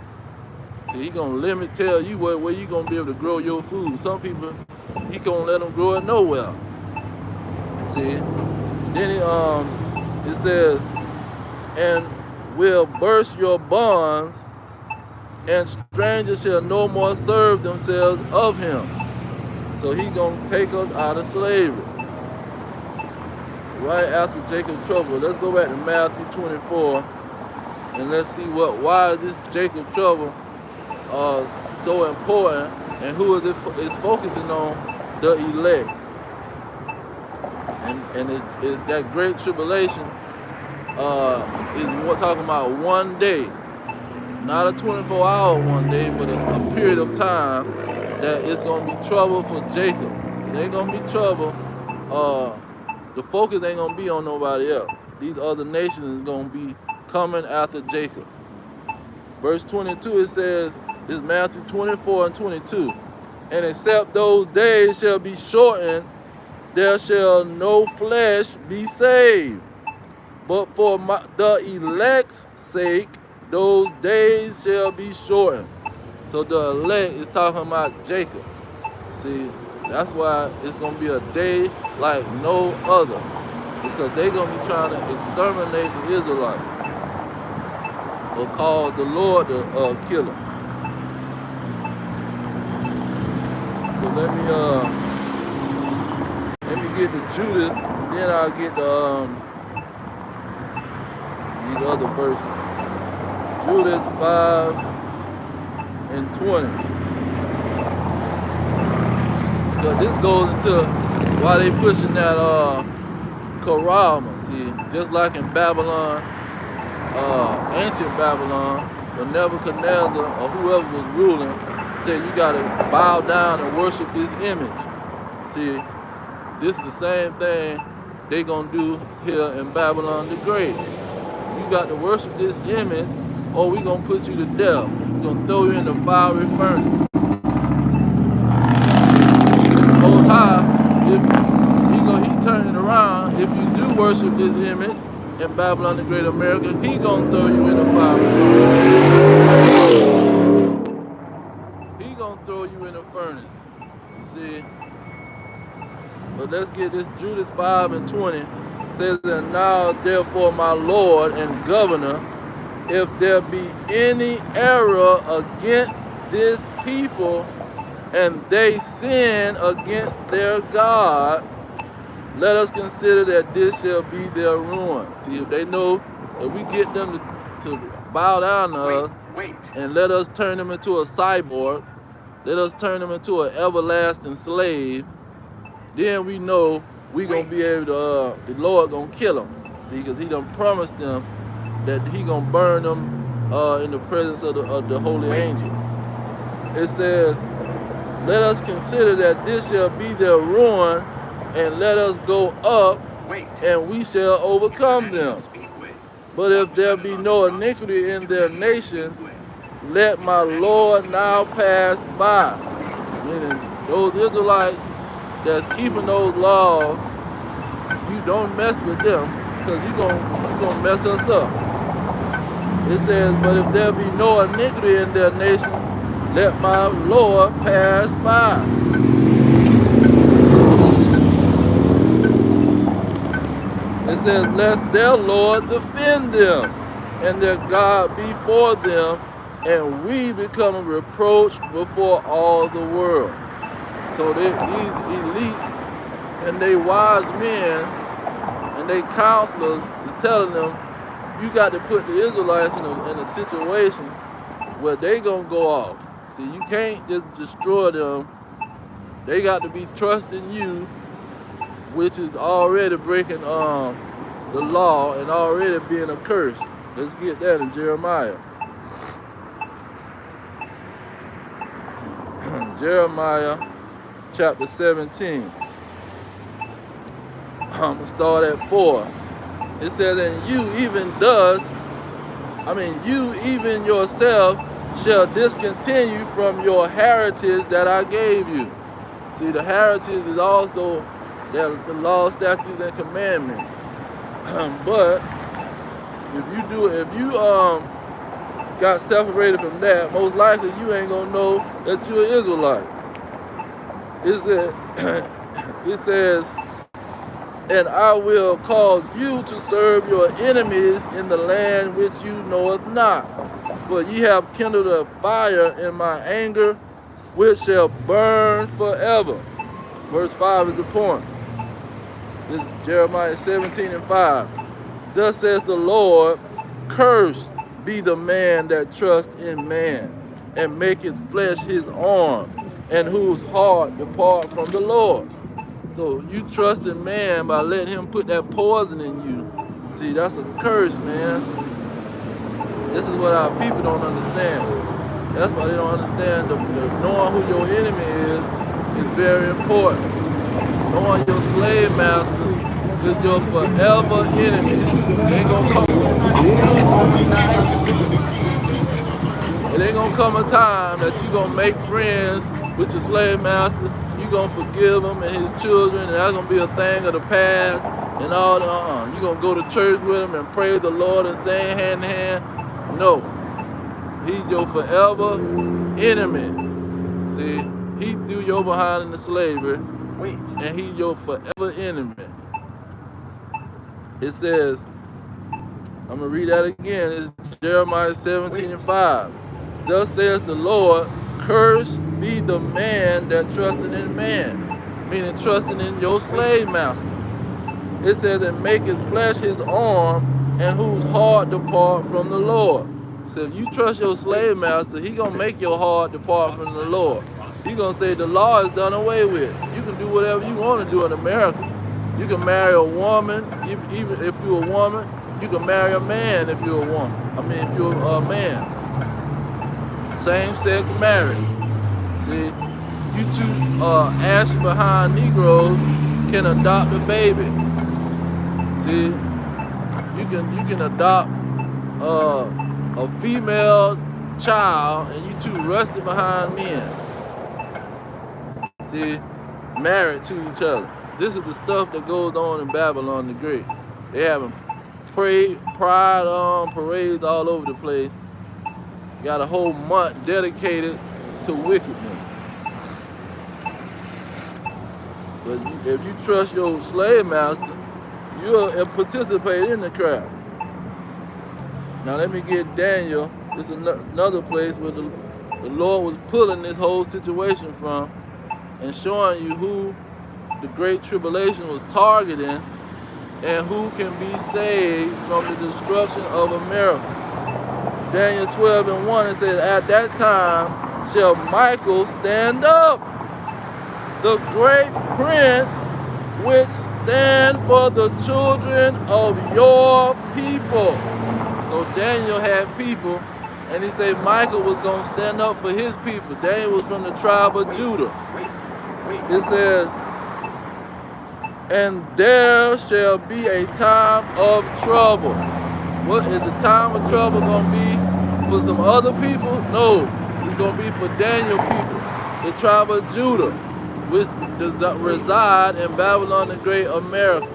See, he gonna tell you where you gonna be able to grow your food. Some people, he gonna let them grow it nowhere. See, then it says, "And will burst your bonds, and strangers shall no more serve themselves of him." So he gonna take us out of slavery. Right after Jacob's trouble. Let's go back to Matthew 24, and let's see why is this Jacob's trouble so important, and who is focusing on? The elect. And that great tribulation is talking about one day, not a 24-hour one day, but a period of time that it's going to be trouble for Jacob. It ain't going to be trouble. The focus ain't going to be on nobody else. These other nations is going to be coming after Jacob. Verse 22, it says, this is Matthew 24 and 22. "And except those days shall be shortened, there shall no flesh be saved." But for the elect's sake, those days shall be shortened. So the elect is talking about Jacob. See, that's why it's going to be a day like no other. Because they're going to be trying to exterminate the Israelites. Or cause the Lord to kill them. So let me get to Judith, then I'll get the these other verses. Judith 5:20. Because this goes into why they pushing that Karama. See, just like in Babylon, ancient Babylon, when Nebuchadnezzar or whoever was ruling said you gotta bow down and worship this image. See, this is the same thing they gonna do here in Babylon the Great. You got to worship this image, or we gonna put you to death. We gonna throw you in the fiery furnace. Most High, if he turning around, if you do worship this image in Babylon the Great America, he gonna throw you in the fiery furnace. He gonna throw you in the furnace. You see? But let's get this Judith 5:20. Says, and now therefore my Lord and Governor, if there be any error against this people, and they sin against their God, let us consider that this shall be their ruin. See, if they know that we get them to bow down to us, and let us turn them into a cyborg, let us turn them into an everlasting slave, then we know we gonna be able to, the Lord gonna kill them. See, because he done promised them that he gonna burn them in the presence of the holy angel. It says, let us consider that this shall be their ruin, and let us go up, and we shall overcome them. But if there be no iniquity in their nation, let my Lord now pass by. Meaning those Israelites that's keeping those laws, you don't mess with them, because you're gonna mess us up. It says, but if there be no iniquity in their nation, let my Lord pass by. It says, lest their Lord defend them, and their God be for them, and we become a reproach before all the world. So these elites and they wise men and they counselors is telling them, you got to put the Israelites in a situation where they gonna go off. See, you can't just destroy them. They got to be trusting you, which is already breaking the law and already being a curse. Let's get that in Jeremiah. Jeremiah chapter 17. I'm going to start at 4. It says, and you even yourself shall discontinue from your heritage that I gave you. See, the heritage is also the law, statutes, and commandments. But if you got separated from that, most likely you ain't gonna know that you're an Israelite. It says, and I will cause you to serve your enemies in the land which you knoweth not. For ye have kindled a fire in my anger, which shall burn forever. Verse 5 is the point. This is Jeremiah 17:5. Thus says the Lord, cursed be the man that trusts in man, and maketh flesh his arm, and whose heart depart from the Lord. So you trust in man by letting him put that poison in you. See, that's a curse, man. This is what our people don't understand. That's why they don't understand knowing who your enemy is very important. Knowing your slave master is your forever enemy. It ain't gonna come a time that you're gonna make friends with your slave master. You're gonna forgive him and his children, and that's gonna be a thing of the past. and all the you gonna go to church with him and praise the Lord and sing hand in hand. No, he's your forever enemy. See, he threw your behind into slavery, and he's your forever enemy. It says, I'm gonna read that again. It's Jeremiah 17:5. Thus says the Lord, cursed be the man that trusted in man, meaning trusting in your slave master. It says, and maketh flesh his arm, and whose heart depart from the Lord. So if you trust your slave master, he gonna make your heart depart from the Lord. He gonna say the law is done away with. You can do whatever you want to do in America. You can marry a woman, even if you're a woman. You can marry a man if you're a woman. I mean, if you're a man. Same-sex marriage. See, you two ash behind Negroes can adopt a baby. See, you can adopt a female child, and you two rusty behind men. See, married to each other. This is the stuff that goes on in Babylon the Great. They having pride parades all over the place. Got a whole month dedicated to wickedness. But if you trust your slave master, you'll participate in the crowd. Now let me get Daniel. This is another place where the Lord was pulling this whole situation from and showing you who the Great Tribulation was targeting and who can be saved from the destruction of America. Daniel 12:1, it says, at that time shall Michael stand up, the great prince, which stand for the children of your people. So Daniel had people, and he said Michael was going to stand up for his people. Daniel was from the tribe of Judah. It says, and there shall be a time of trouble. What is the time of trouble going to be for some other people? No, it's going to be for Daniel people, the tribe of Judah, which reside in Babylon the Great, America.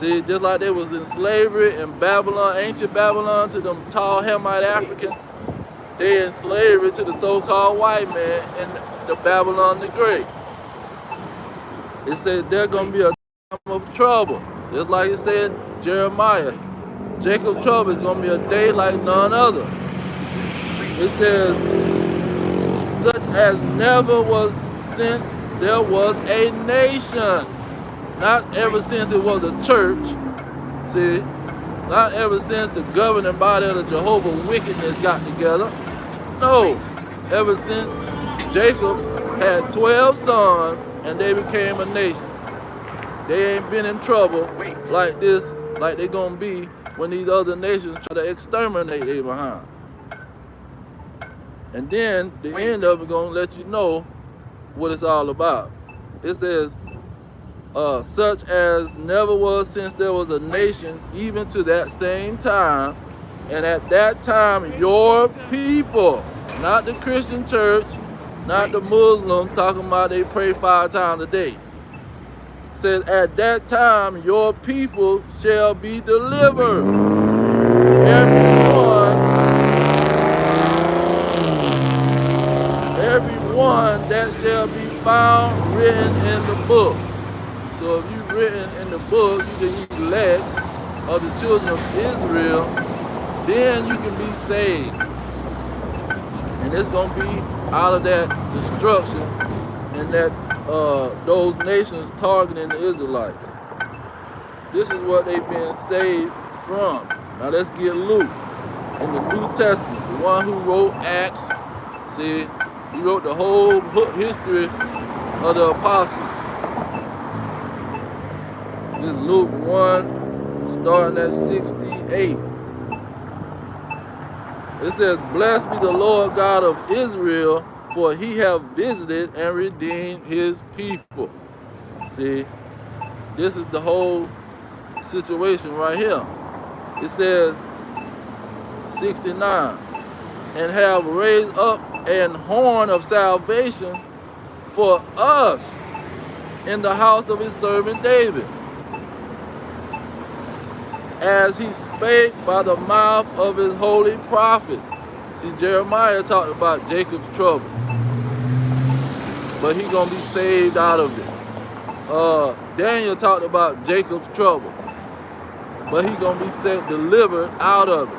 See, just like they was in slavery in Babylon, ancient Babylon, to them tall Hamite Africans, they in slavery to the so-called white man in the Babylon the Great. It said there's going to be a time of trouble. Just like it said Jeremiah. Jacob's trouble is going to be a day like none other. It says, such as never was since there was a nation. Not ever since it was a church. See, not ever since the governing body of the Jehovah wickedness got together. No, ever since Jacob had 12 sons and they became a nation. They ain't been in trouble like this, like they gonna be when these other nations try to exterminate they behind. And then the end of it gonna let you know what it's all about. It says, such as never was since there was a nation, even to that same time, and at that time your people, not the Christian church, not the Muslim talking about they pray 5 times a day. Says at that time your people shall be delivered. Everyone that shall be found written in the book. So if you've written in the book, you can elect of the children of Israel, then you can be saved. And it's going to be out of that destruction and that those nations targeting the Israelites. This is what they've been saved from. Now let's get Luke in the New Testament, the one who wrote Acts. See, he wrote the whole history of the apostles. This is Luke 1, starting at 68. It says, blessed be the Lord God of Israel, for he hath visited and redeemed his people. See, this is the whole situation right here. It says, 69, and have raised up an horn of salvation for us in the house of his servant David. as he spake by the mouth of his holy prophet. See, Jeremiah talked about Jacob's trouble, but he's going to be saved out of it. Daniel talked about Jacob's trouble, but he's going to be delivered out of it.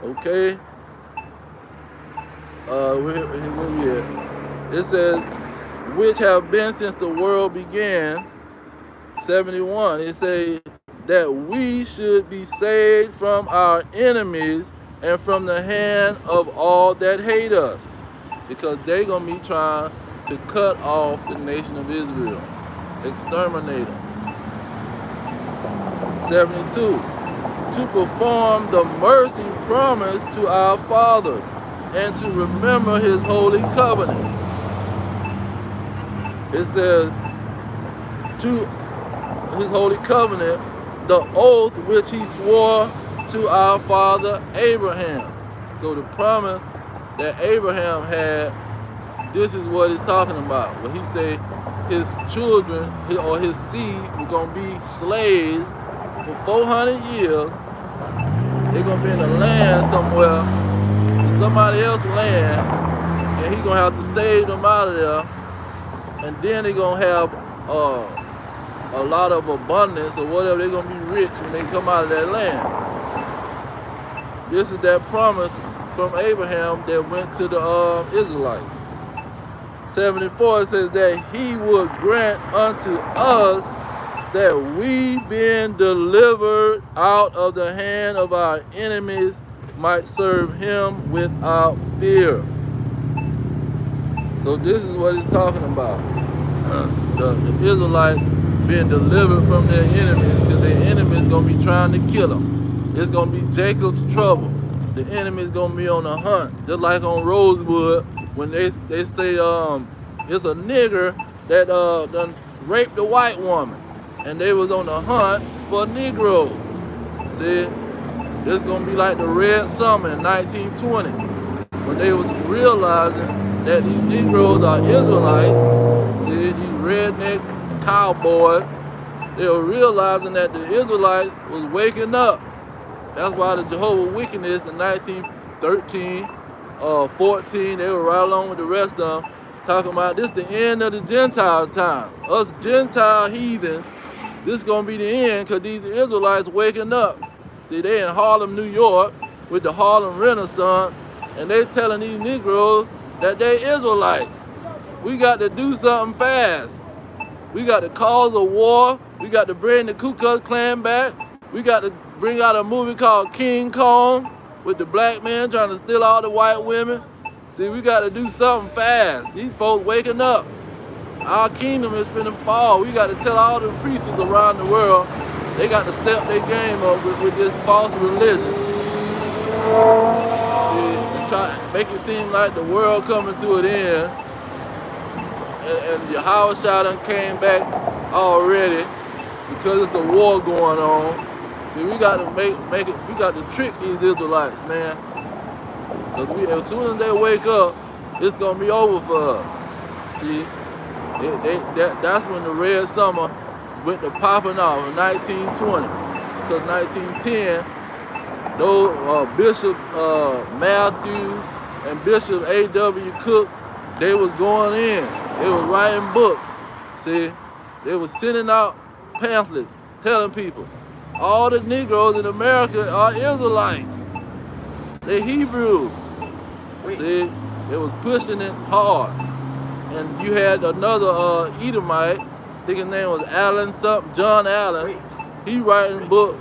Okay? Where we at? It says, which have been since the world began, 71. It says that we should be saved from our enemies and from the hand of all that hate us, because they're going to be trying to cut off the nation of Israel, exterminate them. 72. To perform the mercy promised to our fathers and to remember his holy covenant. It says, to his holy covenant, the oath which he swore to our father Abraham. So the promise that Abraham had, this is what it's talking about. When he said his children or his seed were going to be slaves for 400 years. They're going to be in a land somewhere, in somebody else's land, and he's going to have to save them out of there. And then they're going to have a lot of abundance or whatever. They're going to be rich when they come out of that land. This is that promise from Abraham that went to the Israelites. 74, it says that he would grant unto us that we, being delivered out of the hand of our enemies, might serve him without fear. So this is what it's talking about. The Israelites being delivered from their enemies, because their enemies going to be trying to kill them. It's going to be Jacob's trouble. The enemy is going to be on the hunt, just like on Rosewood when they say it's a nigger that done raped a white woman, and they was on the hunt for a Negro. See, it's going to be like the Red Summer in 1920 when they was realizing that these Negroes are Israelites. See, these redneck cowboys, they were realizing that the Israelites was waking up. That's why the Jehovah's Witness in 1913, 14, they were right along with the rest of them, talking about this the end of the Gentile time. Us Gentile heathens, this is going to be the end, because these Israelites waking up. See, they in Harlem, New York, with the Harlem Renaissance, and they telling these Negroes that they Israelites. We got to do something fast. We got to cause a war. We got to bring the Ku Klux Klan back. We got to bring out a movie called King Kong with the black man trying to steal all the white women. See, we got to do something fast. These folks waking up. Our kingdom is finna fall. We got to tell all the preachers around the world they got to step their game up with this false religion. See, try to make it seem like the world coming to an end. And Yahushua done came back already because it's a war going on. See, we got to make it. We got to trick these Israelites, man. Because as soon as they wake up, it's gonna be over for us. See, that's when the Red Summer went to popping off in 1920. Because 1910, those Bishop Matthews and Bishop A.W. Cook, they was going in. They was writing books. See, they was sending out pamphlets telling people all the Negroes in America are Israelites. They Hebrews. See, they was pushing it hard. And you had another Edomite, I think his name was Allen something, John Allen. He writing books.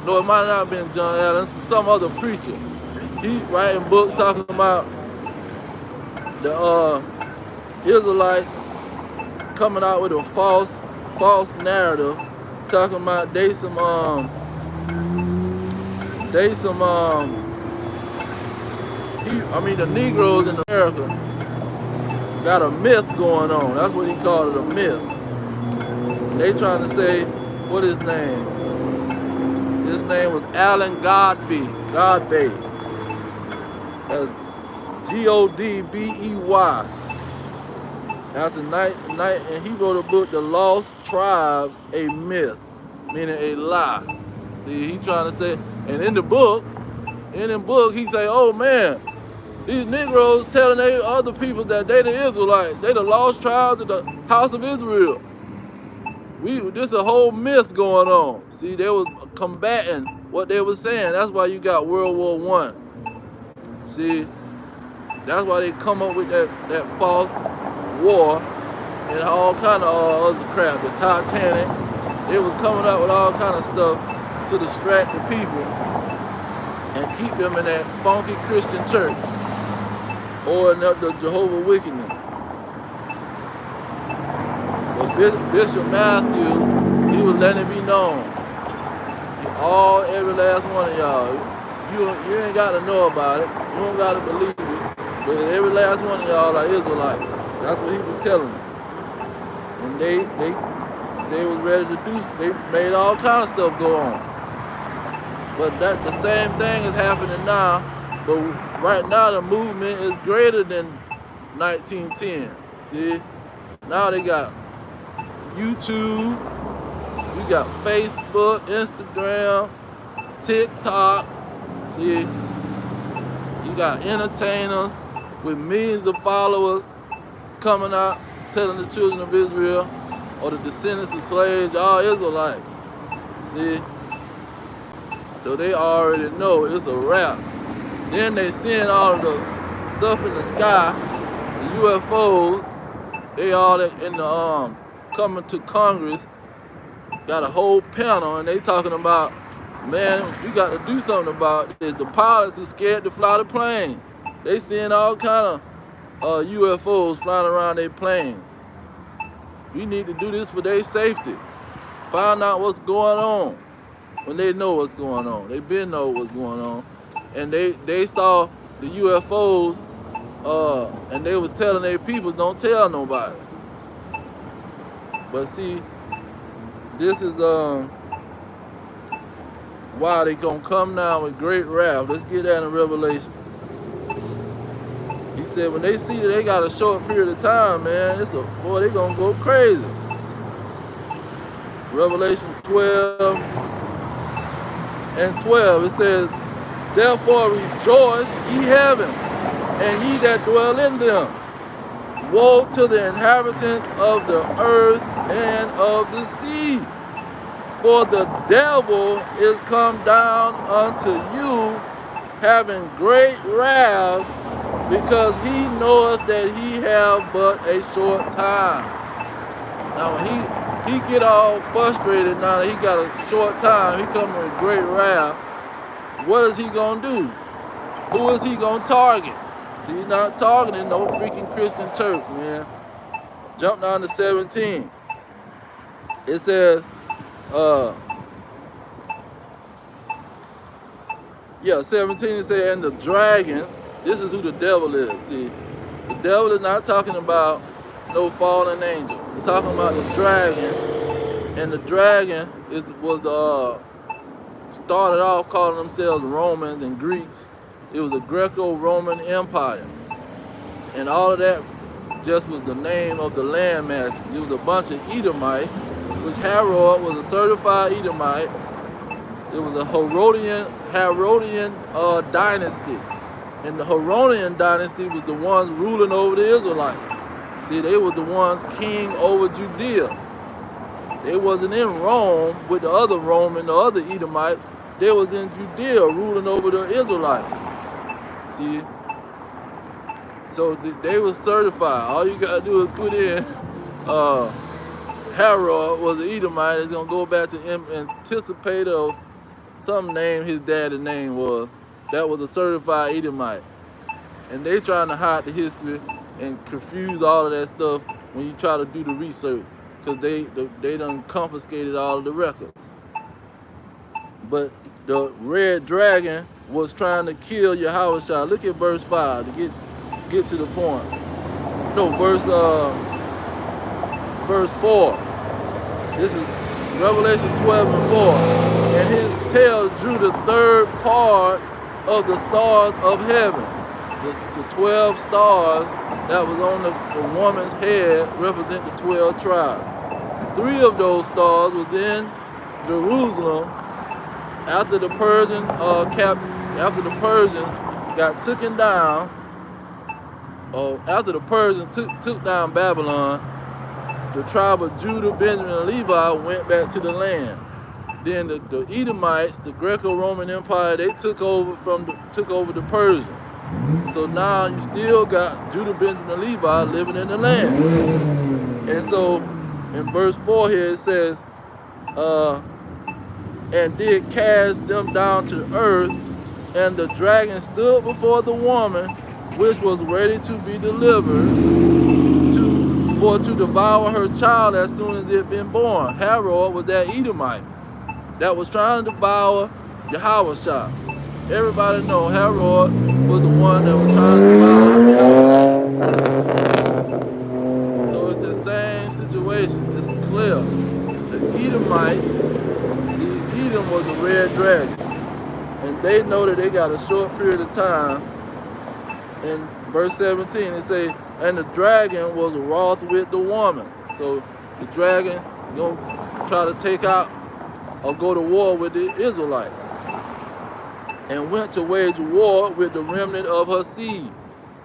No, it might not have been John Allen, some other preacher. He writing books talking about the Israelites coming out with a false narrative, talking about they some the Negroes in America got a myth going on. That's what he called it, a myth. They trying to say, what his name? His name was Allen Godbey. That's Godbey. That's a night, and he wrote a book, The Lost Tribes, a Myth. meaning a lie. See, he trying to say, and in the book, he say, oh man, these Negroes telling they other people that they the Israelites, they the lost tribes of the house of Israel. This a whole myth going on. See, they was combating what they was saying. That's why you got World War I. See, that's why they come up with that false war and all kind of other crap. The Titanic, they was coming up with all kind of stuff to distract the people and keep them in that funky Christian church or in the Jehovah wickedness. But Bishop Matthew, he was letting it be known. Every last one of y'all, you ain't got to know about it. You don't got to believe it. But every last one of y'all are Israelites. That's what he was telling them. And they was ready to do. They made all kind of stuff go on. But the same thing is happening now. But right now the movement is greater than 1910. See, now they got YouTube, you got Facebook, Instagram, TikTok. See, you got entertainers with millions of followers coming out telling the children of Israel or the descendants of slaves, all Israelites. See? So they already know it's a wrap. Then they seeing all of the stuff in the sky, the UFOs, they all in the coming to Congress, got a whole panel, and they talking about, man, we got to do something about this. The pilots are scared to fly the plane. They seeing all kind of UFOs flying around their plane. We need to do this for their safety. Find out what's going on when they know what's going on. They been know what's going on. And they saw the UFOs and they was telling their people, don't tell nobody. But see, this is why they gonna come down with great wrath. Let's get that in Revelation. He said when they see that they got a short period of time, man, they gonna go crazy. Revelation 12 and 12, it says, therefore rejoice, ye heaven, and ye that dwell in them. Woe to the inhabitants of the earth and of the sea, for the devil is come down unto you, having great wrath, because he knoweth that he have but a short time. Now when he get all frustrated now that he got a short time, he coming with great wrath. What is he gonna do? Who is he gonna target? He's not targeting no freaking Christian church, man. Jump down to 17. It says, 17 it says, and the dragon, this is who the devil is. See, the devil is not talking about no fallen angel. He's talking about the dragon, and the dragon started off calling themselves Romans and Greeks. It was a Greco-Roman Empire. And all of that just was the name of the landmass. It was a bunch of Edomites, which Herod was a certified Edomite. It was a Herodian dynasty. And the Herodian dynasty was the ones ruling over the Israelites. See, they were the ones king over Judea. They wasn't in Rome with the other Roman, the other Edomite. They was in Judea ruling over the Israelites. See? So they were certified. All you gotta do is put in Herod was an Edomite. It's gonna go back to Anticipator of some name his daddy's name was. That was a certified Edomite. And they trying to hide the history and confuse all of that stuff when you try to do the research, because they done confiscated all of the records. But the red dragon was trying to kill Yahushua. Look at verse 5 to get to the point. No, verse 4. This is Revelation 12 and 4. And his tail drew the third part of the stars of heaven. The 12 stars that was on the woman's head represent the 12 tribes. 3 of those stars was in Jerusalem after the after the Persians got taken down, or after the Persians took down Babylon, the tribe of Judah, Benjamin, and Levi went back to the land. Then the Edomites, the Greco-Roman Empire, they took over the Persians. So now you still got Judah, Benjamin, and Levi living in the land. And so in verse 4 here it says, and did cast them down to earth, and the dragon stood before the woman, which was ready to be delivered, to devour her child as soon as it had been born. Herod was that Edomite that was trying to devour Yahushua. Everybody know Herod was the one that was trying to devour. So it's the same situation. It's clear. The Edomites, see, Edom was the red dragon. And they know that they got a short period of time. In verse 17 it says, and the dragon was wroth with the woman. So the dragon gonna try to take out or go to war with the Israelites, and went to wage war with the remnant of her seed.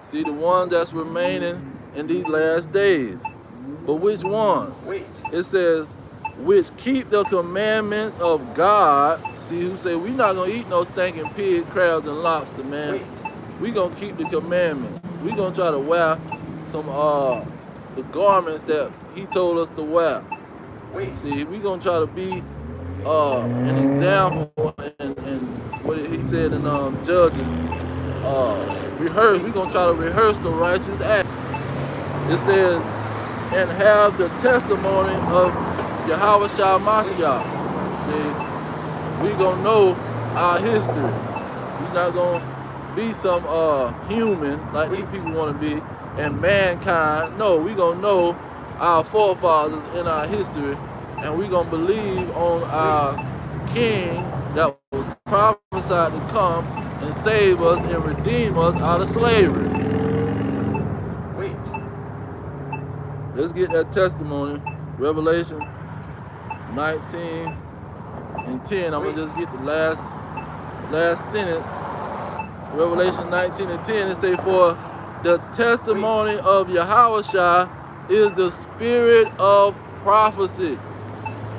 See, the one that's remaining in these last days. But which one? It says, which keep the commandments of God. See, who say we not gonna eat no stinking pig, crabs, and lobster, man. We gonna keep the commandments. We gonna try to wear some the garments that he told us to wear. See, we gonna try to be an example, and what he said in Judges, rehearse. We gonna try to rehearse the righteous acts. It says, and have the testimony of Yahushua Mashiach. See, we gonna know our history. We not gonna be some human like these people want to be, and mankind. No, we gonna know our forefathers in our history, and we gonna believe on our King that was prophesied to come and save us and redeem us out of slavery. Let's get that testimony. Revelation 19 and 10. I'm gonna just get the last sentence. Revelation 19 and 10, it say, for the testimony of Yahushua is the spirit of prophecy.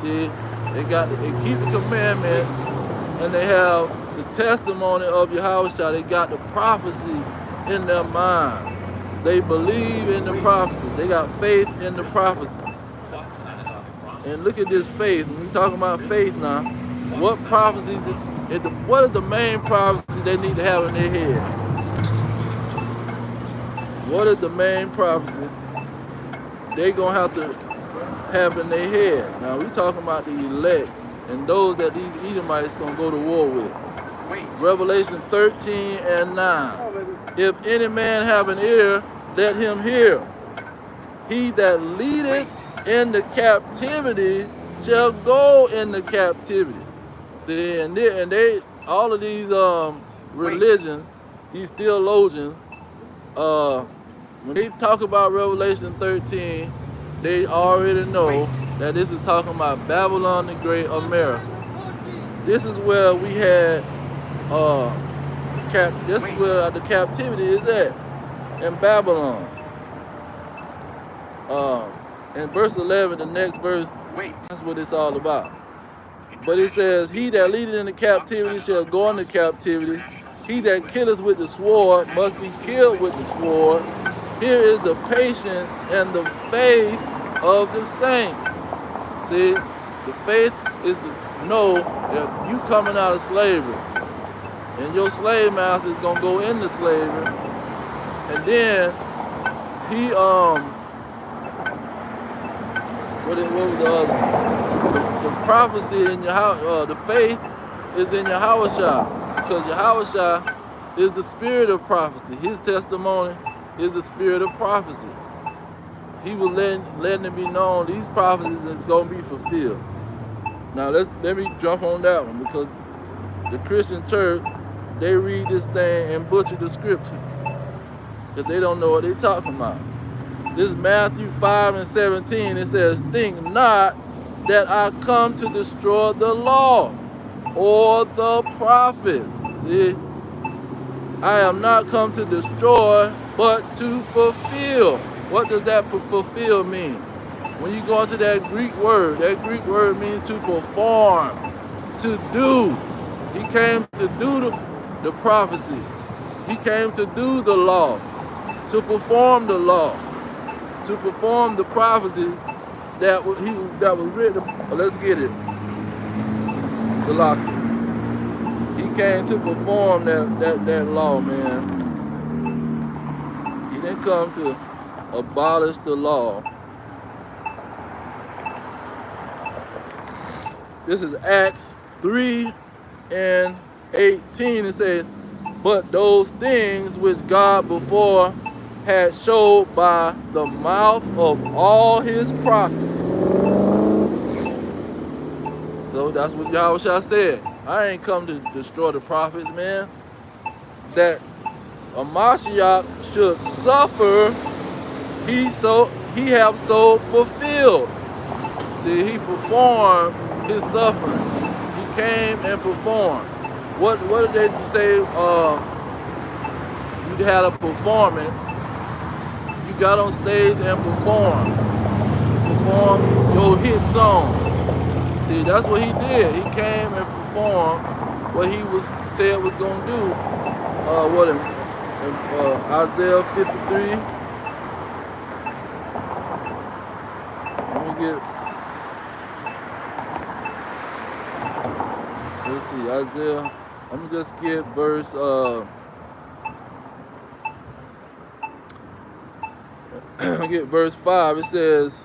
See, they keep the commandments, and they have the testimony of Yahushua. They got the prophecies in their mind. They believe in the prophecy. They got faith in the prophecy. And look at this faith. When we talking about faith now, what prophecies? What are the main prophecies they need to have in their head? What is the main prophecy they gonna have to have in their head? Now we talking about the elect and those that these Edomites gonna go to war with. Revelation 13 and 9. If any man have an ear, let him hear. He that leadeth in the captivity shall go into captivity. See, and they all of these religions, these theologians, when they talk about Revelation 13, they already know that this is talking about Babylon the Great, America. This is where we had this is where the captivity is at, in Babylon. In verse 11, the next verse, that's what it's all about. But it says, he that leadeth in the captivity shall go into captivity. He that killeth with the sword must be killed with the sword. Here is the patience and the faith of the saints. See, the faith is to know that you coming out of slavery, and your slave master is gonna go into slavery, and then he what was the other? The prophecy in your the faith is in Yahushua, because Yahushua is the spirit of prophecy. His testimony is the spirit of prophecy. He was letting it be known these prophecies is gonna be fulfilled. Now let me jump on that one, because the Christian church, they read this thing and butcher the scripture because they don't know what they're talking about. This Matthew 5 and 17, it says, think not that I come to destroy the law or the prophets. See, I am not come to destroy, but to fulfill. What does that fulfill mean? When you go into that Greek word means to perform, to do. He came to do the prophecies. He came to do the law, to perform the law, to perform the prophecy that was written. Let's get it. Salaki. He came to perform that law, man. He didn't come to abolish the law. This is Acts 3:18. It says, but those things which God before had showed by the mouth of all his prophets. So that's what Yahushua said. I ain't come to destroy the prophets, man. That a Mashiach should suffer, he have so fulfilled. See, he performed his suffering. He came and performed. What did they say? You had a performance. You got on stage and performed. You performed your hit song. See, that's what he did. He came and performed what he said was gonna do. In Isaiah 53. Let me get. Let's see, Isaiah. I'm gonna just get verse. Get verse 5. It says.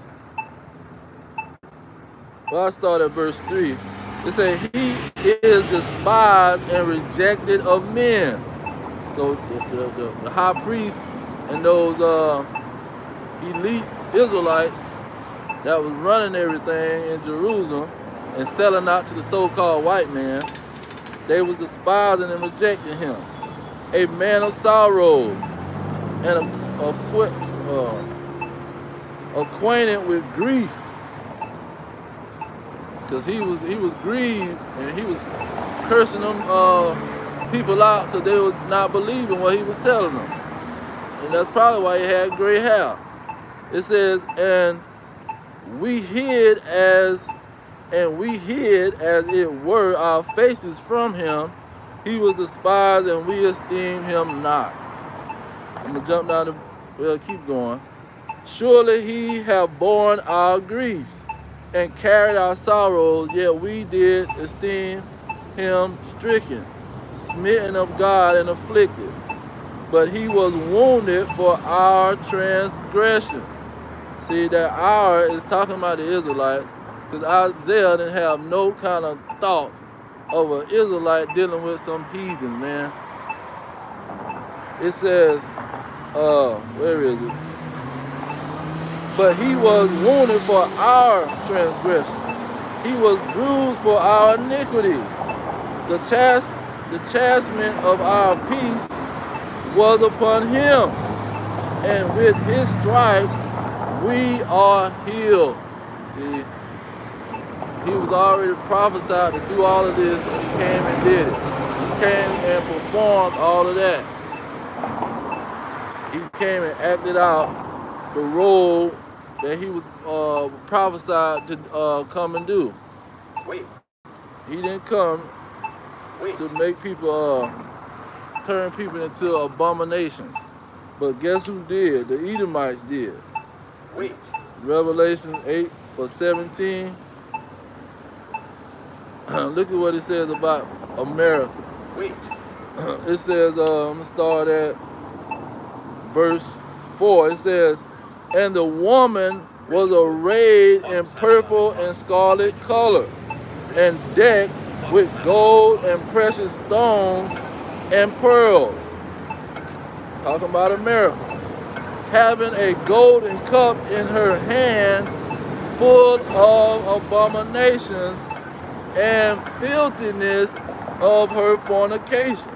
Well, I start at verse 3. It says, he is despised and rejected of men. So the high priest and those elite Israelites that was running everything in Jerusalem and selling out to the so-called white man, they was despising and rejecting him. A man of sorrow and acquainted with grief. Because he was grieved and he was cursing them people out because they were not believing what he was telling them. And that's probably why he had gray hair. It says, and we hid as it were our faces from him. He was despised and we esteemed him not. I'm gonna jump down to keep going. Surely he have borne our griefs and carried our sorrows, yet we did esteem him stricken, smitten of God and afflicted. But he was wounded for our transgression. See, that "our" is talking about the Israelites, because Isaiah didn't have no kind of thought of an Israelite dealing with some heathen, man. It says, where is it? But he was wounded for our transgression. He was bruised for our iniquities. The chastisement of our peace was upon him, and with his stripes we are healed. See, he was already prophesied to do all of this, and he came and did it. He came and performed all of that. He came and acted out the role that he was prophesied to come and do. Wait. He didn't come to make people turn people into abominations. But guess who did? The Edomites did. Wait. Revelation 8:17. Look at what it says about America. Wait. It says, I'm going to start at verse 4. It says, and the woman was arrayed in purple and scarlet color, and decked with gold and precious stones and pearls. Talking about America. Having a golden cup in her hand, full of abominations and filthiness of her fornication.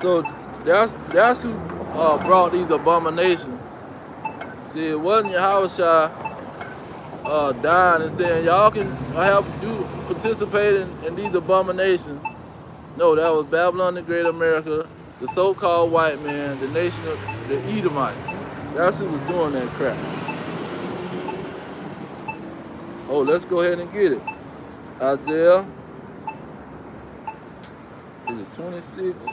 So that's who brought these abominations. See, it wasn't Yahushua dying and saying, y'all can participate in these abominations. No, that was Babylon the Great America, the so-called white man, the nation of the Edomites. That's who was doing that crap. Oh, let's go ahead and get it. Isaiah, is it 26?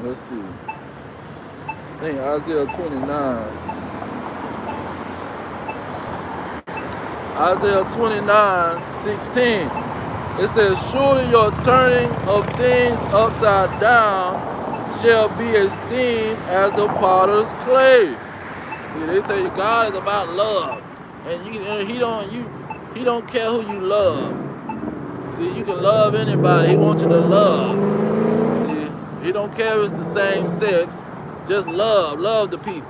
Let's see. I think Isaiah 29. Isaiah 29:16. It says, surely your turning of things upside down shall be esteemed as the potter's clay. See, they tell you God is about love, and he don't care who you love. See, you can love anybody. He wants you to love. See, he don't care if it's the same sex. Just love the people.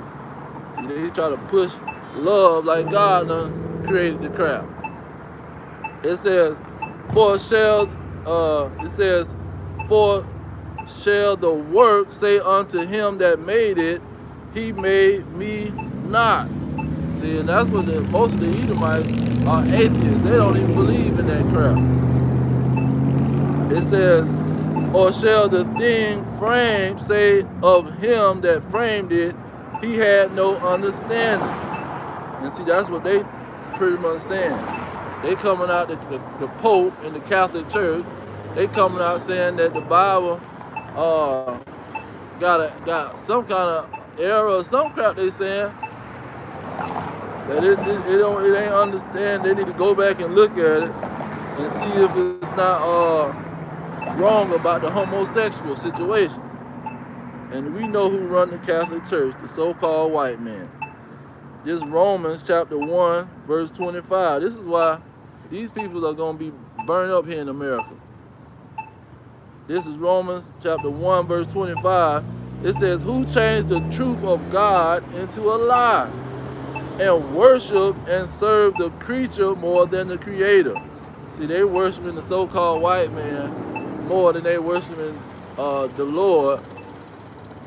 See, he try to push love like God done created the crap. It says, for shall the work say unto him that made it, he made me not. See, and that's what most of the Edomites are atheists. They don't even believe in that crap. It says, or shall the thing framed say of him that framed it, he had no understanding. And see, that's what they pretty much saying. They coming out, the Pope in the Catholic Church, they coming out saying that the Bible got some kind of error or some crap. They saying that it ain't understand. They need to go back and look at it and see if it's not wrong about the homosexual situation. And we know who run the Catholic Church, the so-called white man. This Romans chapter 1 verse 25. This is why these people are going to be burned up here in America. This is Romans chapter 1 verse 25. It says, who changed the truth of God into a lie and worship and serve the creature more than the creator. See, they worshiping the so-called white man more than they worshiping the Lord,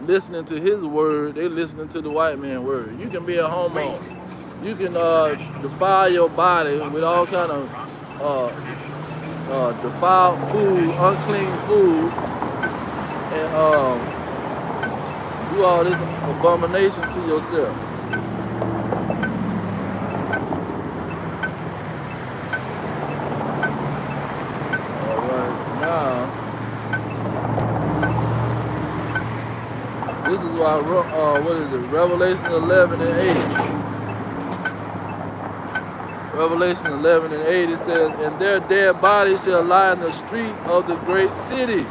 listening to his word. They listening to the white man word. You can be a homo. You can defile your body with all kind of defiled food, unclean food, and do all this abomination to yourself. All right, now this is why what is it? Revelation 11 and 8. Revelation 11 and 8, it says, and their dead bodies shall lie in the street of the great city,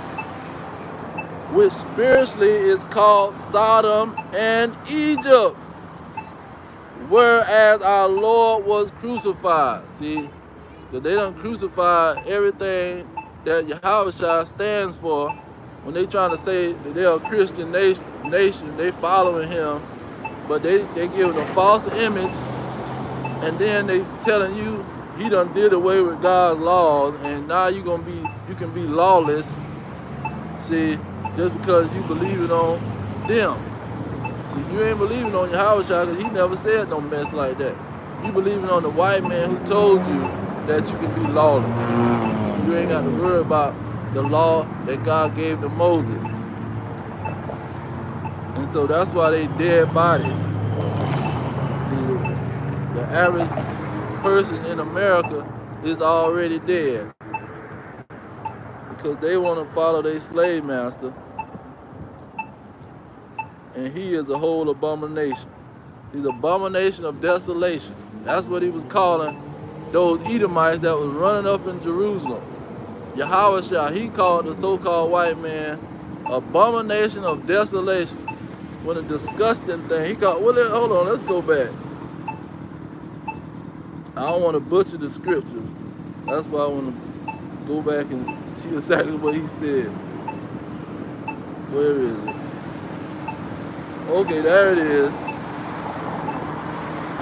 which spiritually is called Sodom and Egypt, whereas our Lord was crucified. See, because they done crucified everything that Yahushua stands for. When they trying to say that they're a Christian nation, they following him, but they give a false image. And then they telling you he done did away with God's laws, and now you can be lawless. See, just because you believing on them. See, you ain't believing on Yahushua because he never said no mess like that. You believing on the white man who told you that you can be lawless. You ain't got to worry about the law that God gave to Moses. And so that's why they dead bodies. See, the average person in America is already dead because they want to follow their slave master, and he is a whole abomination. He's an abomination of desolation. That's what he was calling those Edomites that was running up in Jerusalem. Yahushua, he called the so-called white man abomination of desolation. What a disgusting thing. He called, well, hold on, let's go back. I don't want to butcher the scripture. That's why I want to go back and see exactly what he said. Where is it? Okay, there it is.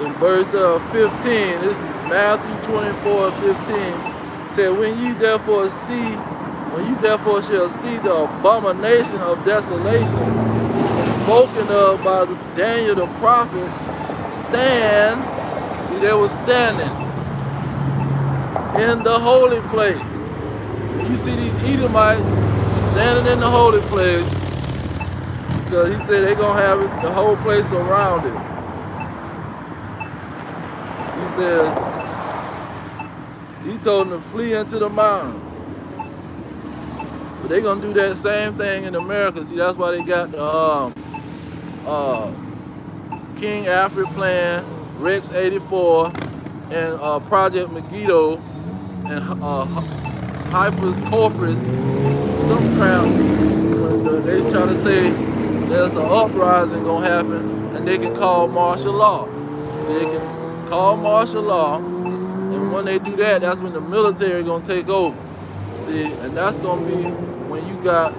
In verse 15, this is Matthew 24:15. Said, when you therefore shall see the abomination of desolation spoken of by Daniel the prophet, stand. See, they were standing in the holy place. You see these Edomites standing in the holy place, because he said they're going to have the whole place surrounded. He says, he told them to flee into the mountain. But they're going to do that same thing in America. See, that's why they got the King Alfred Plan, Rex 84, and Project Megiddo, and Hypers Corpus, some crap. They try to say there's an uprising going to happen, and they can call martial law. So they can call martial law, and when they do that, that's when the military going to take over. See, and that's going to be when you got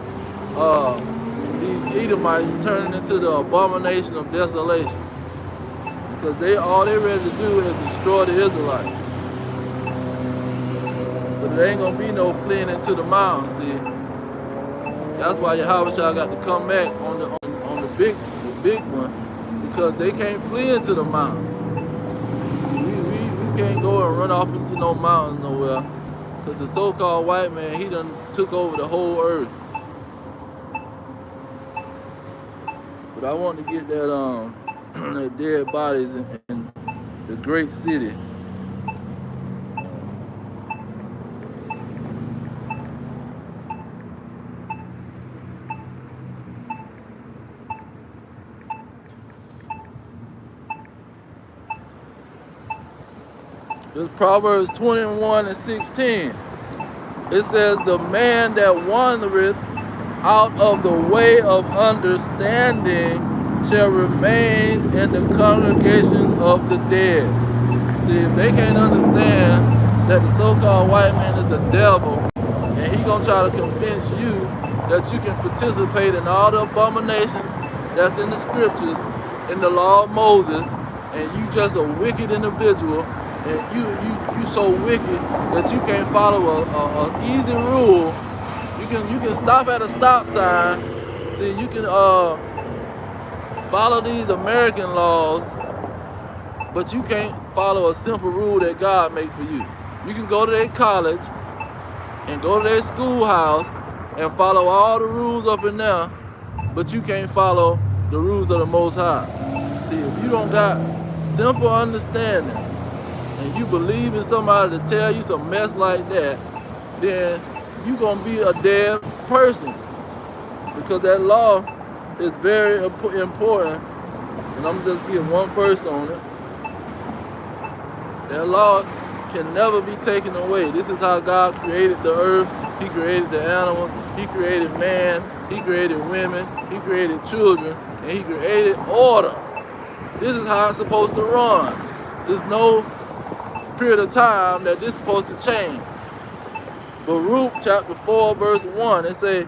these Edomites turning into the abomination of desolation. Because all they ready to do is destroy the Israelites. But there ain't going to be no fleeing into the mountains, see. That's why Yahweh Shah got to come back on the big one, because they can't flee into the mountain. We can't go and run off into no mountains nowhere, because the so-called white man, he done took over the whole earth. But I want to get that the dead bodies in the great city. This is Proverbs 21:16. It says, the man that wandereth out of the way of understanding shall remain in the congregation of the dead. See, if they can't understand that the so-called white man is the devil, and he gonna try to convince you that you can participate in all the abominations that's in the scriptures, in the law of Moses, and you just a wicked individual, and you so wicked that you can't follow a easy rule. You can stop at a stop sign. See, you can follow these American laws, but you can't follow a simple rule that God made for you. You can go to their college and go to their schoolhouse and follow all the rules up in there, but you can't follow the rules of the Most High. See, if you don't got simple understanding and you believe in somebody to tell you some mess like that, then you're going to be a dead person, because that law is very important. And I'm just giving one verse on it. That law can never be taken away. This is how God created the earth. He created the animals. He created man. He created women. He created children. And he created order. This is how it's supposed to run. There's no period of time that this is supposed to change. Baruch chapter 4 verse 1, it says,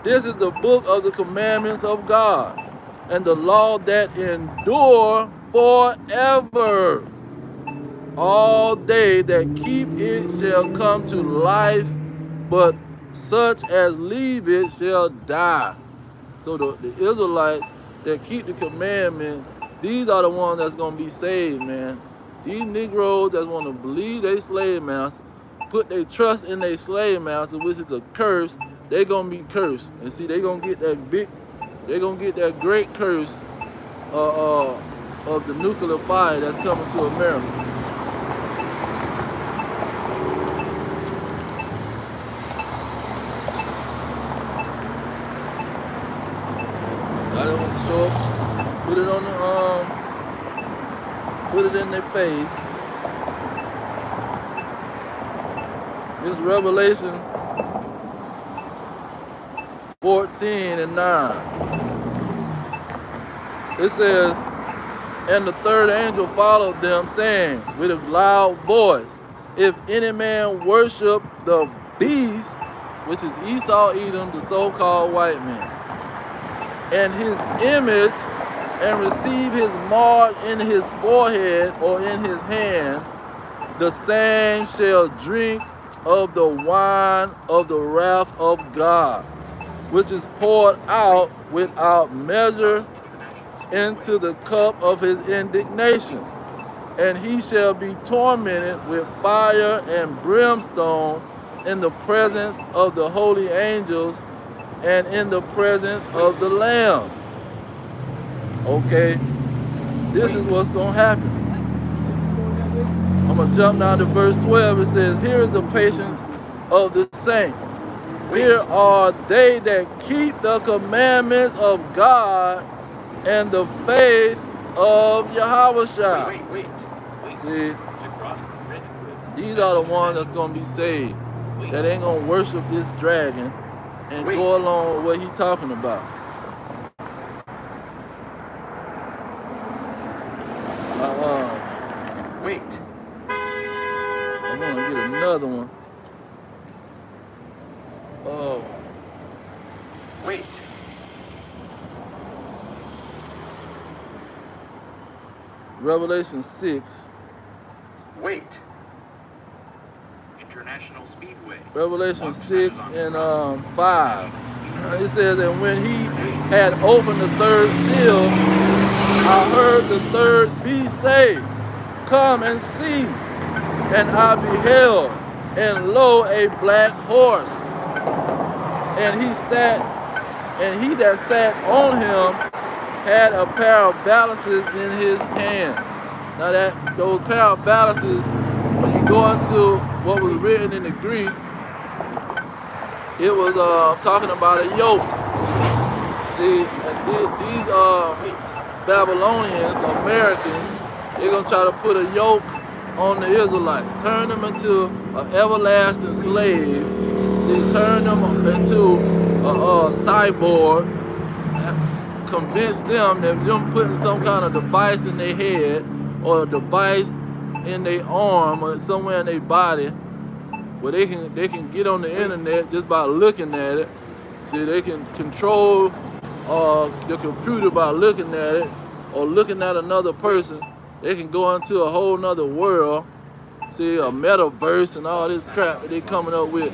this is the book of the commandments of God, and the law that endure forever. All they that keep it shall come to life, but such as leave it shall die. So the Israelites that keep the commandment, these are the ones that's going to be saved, man. These Negroes that want to believe they slave masters, put their trust in their slave master, which is a curse, they're going to be cursed. And see, they're going to get that great curse of the nuclear fire that's coming to America. I don't want to show up, put it on the put it in their face. This is Revelation 14:9. It says, and the third angel followed them, saying with a loud voice, if any man worship the beast, which is Esau, Edom, the so-called white man, and his image, and receive his mark in his forehead or in his hand, the same shall drink of the wine of the wrath of God, which is poured out without measure into the cup of his indignation. And he shall be tormented with fire and brimstone in the presence of the holy angels and in the presence of the Lamb. Okay, this is what's going to happen. I'm going to jump now to verse 12. It says, here is the patience of the saints. Here are they that keep the commandments of God and the faith of Yahushua. See, these are the ones that's going to be saved, that ain't going to worship this dragon and go along with what he's talking about. I'm going to get another one. Oh. Revelation 6. International Speedway. Revelation 6 and 5. It says, and when he had opened the third seal, I heard the third beast say, come and see. And I beheld, and lo, a black horse. And he that sat on him had a pair of balances in his hand. Now those pair of balances, when you go into what was written in the Greek, it was talking about a yoke. See, these Babylonians, Americans, they're going to try to put a yoke on the Israelites, turn them into an everlasting slave, see, turn them into a cyborg, convince them that them putting some kind of device in their head or a device in their arm or somewhere in their body where they can get on the internet just by looking at it. See, they can control the computer by looking at it or looking at another person. They can go into a whole nother world, see, a metaverse and all this crap that they coming up with.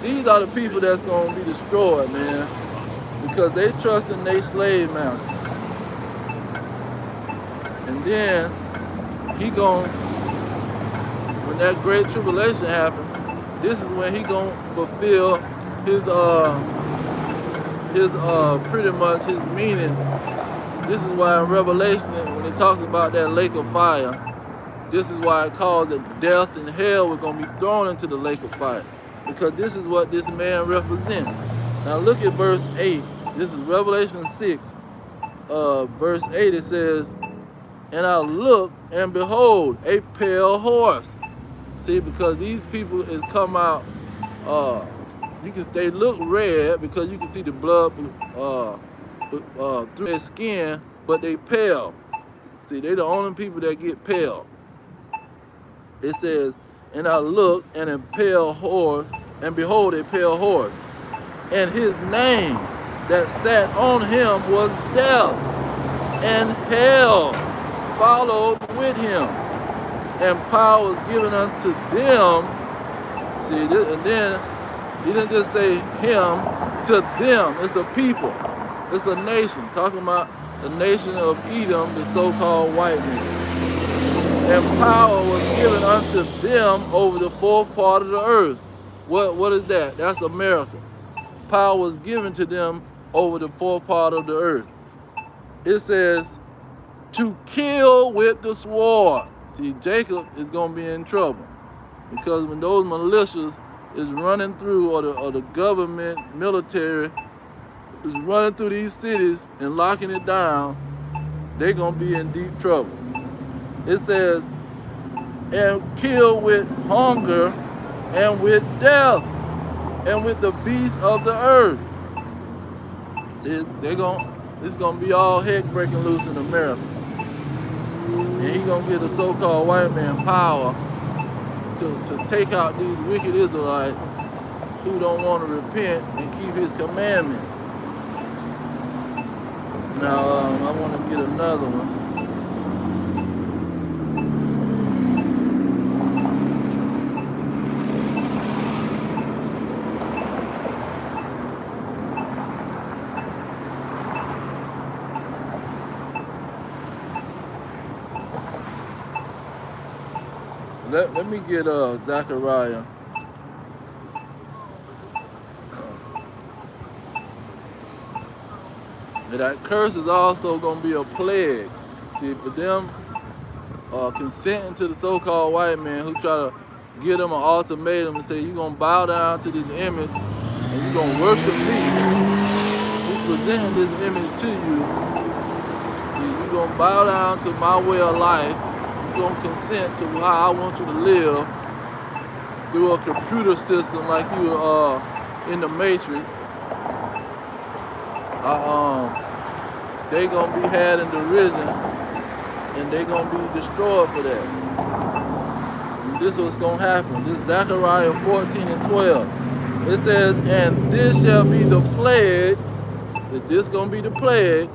These are the people that's going to be destroyed, man, because they trust in their slave master. And then when that great tribulation happens, this is when he gonna fulfill his pretty much his meaning. This is why in Revelation, when it talks about that lake of fire, this is why it calls it death and hell were gonna be thrown into the lake of fire, because this is what this man represents. Now look at verse 8. This is Revelation 6, verse 8. It says, and I looked, and behold, a pale horse. See, because these people is come out, they look red because you can see the blood through their skin, but they pale. See, they the only people that get pale. It says, and I looked, and a pale horse, and behold, a pale horse. And his name that sat on him was Death, and hell followed with him, and power was given unto them. See, and then he didn't just say him, to them. It's a people, it's a nation, talking about the nation of Edom, the so-called white man. And power was given unto them over the fourth part of the earth. What is that? That's America. Power was given to them over the fourth part of the earth. It says, to kill with the sword. See, Jacob is going to be in trouble, because when those militias is running through, or the government military is running through these cities and locking it down, they're going to be in deep trouble. It says, and kill with hunger and with death and with the beasts of the earth. See, it's going to be all heck breaking loose in America. And he's going to give the so-called white man power to take out these wicked Israelites who don't want to repent and keep his commandment. Now, I want to get another one. Let me get Zechariah. And that curse is also going to be a plague. See, for them consenting to the so-called white man who try to give them an ultimatum and say, you're going to bow down to this image and you're going to worship me, who's presenting this image to you. See, you're going to bow down to my way of life. You're going to consent to how I want you to live through a computer system like you are in the Matrix. They gonna be had in derision, and they gonna be destroyed for that. And this is what's gonna happen. This is Zechariah 14 and 12. It says, and this shall be the plague, that this gonna be the plague,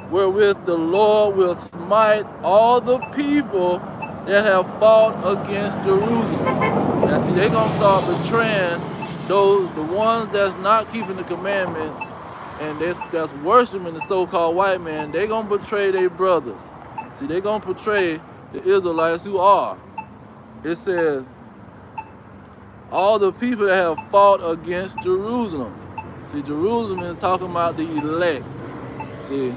wherewith the Lord will smite all the people that have fought against Jerusalem. Now see, they gonna start betraying those, the ones that's not keeping the commandments, and that's worshiping the so-called white man. They gonna betray their brothers. See, they gonna betray the Israelites who are. It says, all the people that have fought against Jerusalem. See, Jerusalem is talking about the elect. See,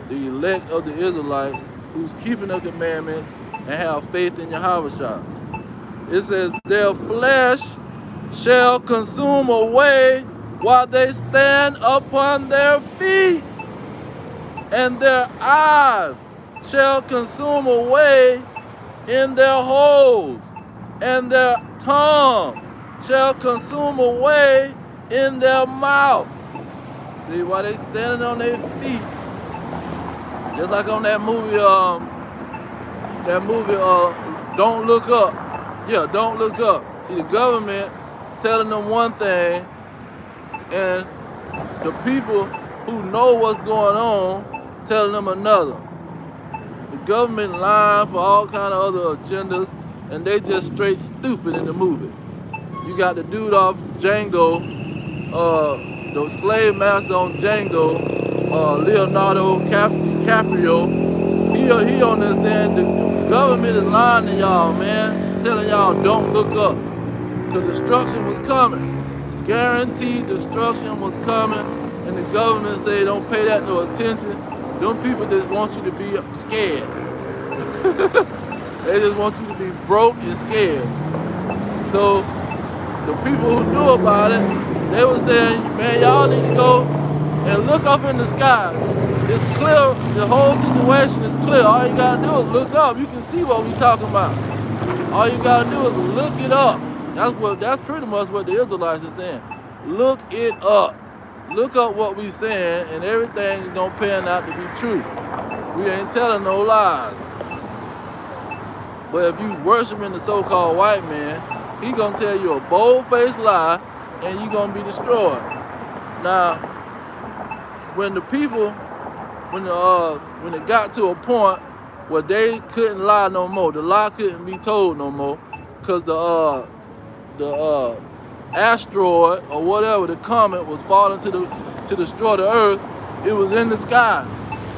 the elect of the Israelites who's keeping the commandments and have faith in Yahweh. It says, their flesh shall consume away while they stand upon their feet, and their eyes shall consume away in their holes, and their tongue shall consume away in their mouth. See, while they standing on their feet, just like on that movie, Don't Look Up. Yeah, Don't Look Up. See, the government telling them one thing, and the people who know what's going on telling them another. The government lying for all kind of other agendas, and they just straight stupid in the movie. You got the dude off Django, the slave master on Django, Leonardo DiCaprio. He on this end. The government is lying to y'all, man, telling y'all don't look up, because destruction was coming. Guaranteed destruction was coming, and the government say don't pay that no attention. Them people just want you to be scared. They just want you to be broke and scared. So the people who knew about it, they were saying, man, y'all need to go and look up in the sky. It's clear, the whole situation is clear. All you gotta do is look up. You can see what we talking about. All you gotta do is look it up. That's pretty much what the Israelites are saying. Look it up. Look up what we saying, and everything is gonna pan out to be true. We ain't telling no lies. But if you worshiping the so-called white man, he gonna tell you a bold-faced lie, and you gonna be destroyed. Now, when it got to a point where they couldn't lie no more, the lie couldn't be told no more, because the asteroid or whatever, the comet was falling to destroy the earth. It was in the sky.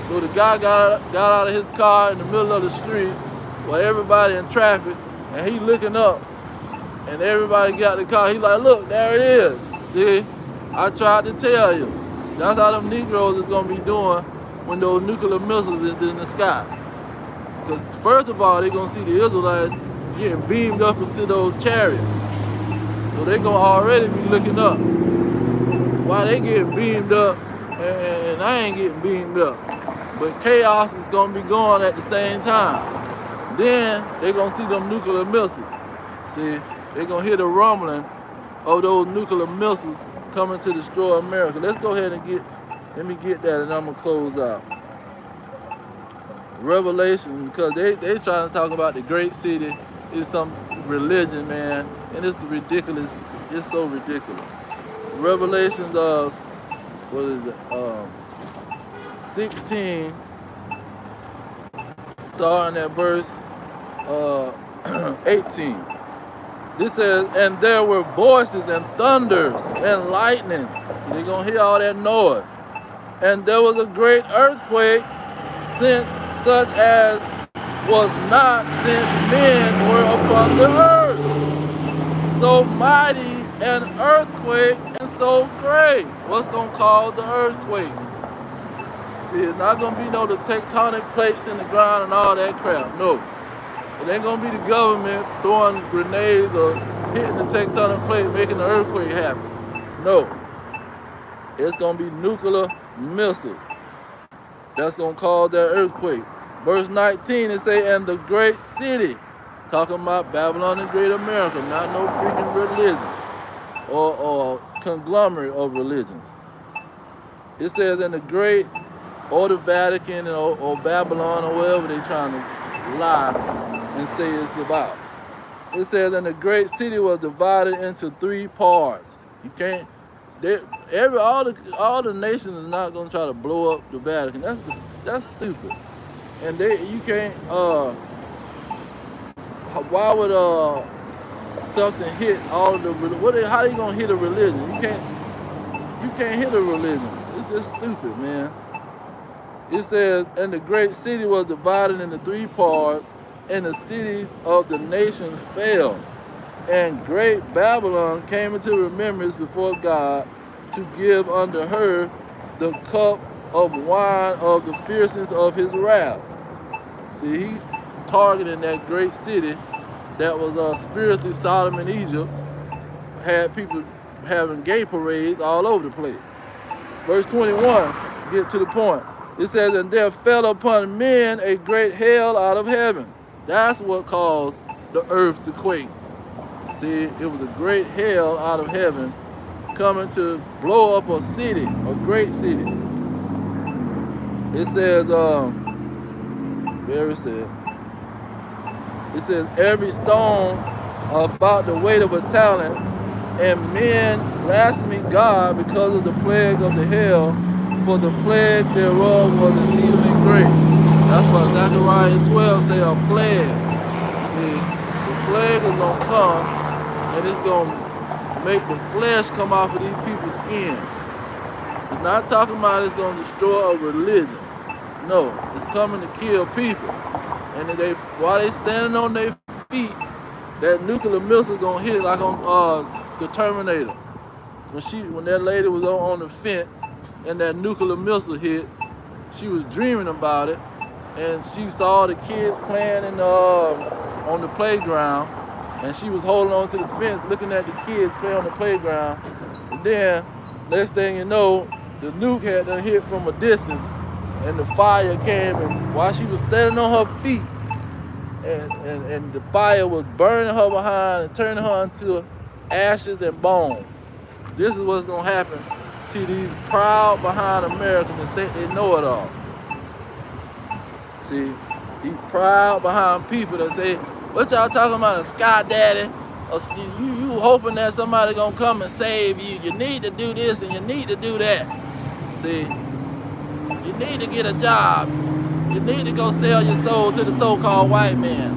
So the guy got out of his car in the middle of the street while everybody in traffic, and he looking up, and everybody got the car. He like, look, there it is. See, I tried to tell you. That's how them Negroes is gonna be doing when those nuclear missiles is in the sky. Because first of all, they're gonna see the Israelites getting beamed up into those chariots. So they're gonna already be looking up. While they getting beamed up, and I ain't getting beamed up. But chaos is gonna be going at the same time. Then they're gonna see them nuclear missiles. See, they're gonna hear the rumbling of those nuclear missiles coming to destroy America. Let's go ahead and let me get that, and I'm gonna close out. Revelation, because they trying to talk about the great city is some religion, man, and it's ridiculous. It's so ridiculous. Revelations, what is it? 16, starting at verse 18. This says, and there were voices and thunders and lightnings. So they're going to hear all that noise. And there was a great earthquake, such as was not since men were upon upon the earth. So mighty an earthquake and so great. What's going to cause the earthquake? See, it's not going to be no the tectonic plates in the ground and all that crap. No. It ain't going to be the government throwing grenades or hitting the tectonic plate making the earthquake happen. No. It's going to be nuclear missiles. That's going to cause that earthquake. Verse 19, it say, and the great city, talking about Babylon and Great America, not no freaking religion or conglomerate of religions. It says in the great, or the Vatican or Babylon or wherever they trying to lie and say it's about. It says, and the great city was divided into 3 parts. You can't, all the nations is not gonna try to blow up the Vatican. That's stupid. And you can't. Why would something hit all of the? How are you gonna hit a religion? You can't hit a religion. It's just stupid, man. It says, and the great city was divided into 3 parts, and the cities of the nations fell. And great Babylon came into remembrance before God to give unto her the cup of wine of the fierceness of his wrath. See, he targeting that great city that was spiritually Sodom and Egypt, had people having gay parades all over the place. Verse 21, get to the point. It says, and there fell upon men a great hail out of heaven. That's what caused the earth to quake. See, it was a great hail out of heaven coming to blow up a city, a great city. It says, where is it? It says, every stone about the weight of a talent, and men blaspheme God because of the plague of the hail, for the plague thereof was exceedingly great. That's what Zechariah 12 say, a plague. See, the plague is going to come, and it's going to make the flesh come off of these people's skin. It's not talking about it's going to destroy a religion. No, it's coming to kill people. And while they standing on their feet, that nuclear missile going to hit like on the Terminator. When that lady was on the fence and that nuclear missile hit, she was dreaming about it, and she saw the kids playing on the playground. And she was holding on to the fence, looking at the kids play on the playground. And then, next thing you know, the nuke had to hit from a distance, and the fire came. And while she was standing on her feet, and the fire was burning her behind and turning her into ashes and bone. This is what's gonna happen to these proud behind Americans that think they know it all. See, these proud behind people that say, what y'all talking about, a sky daddy? You hoping that somebody gonna come and save you. You need to do this and you need to do that. See, you need to get a job. You need to go sell your soul to the so-called white man.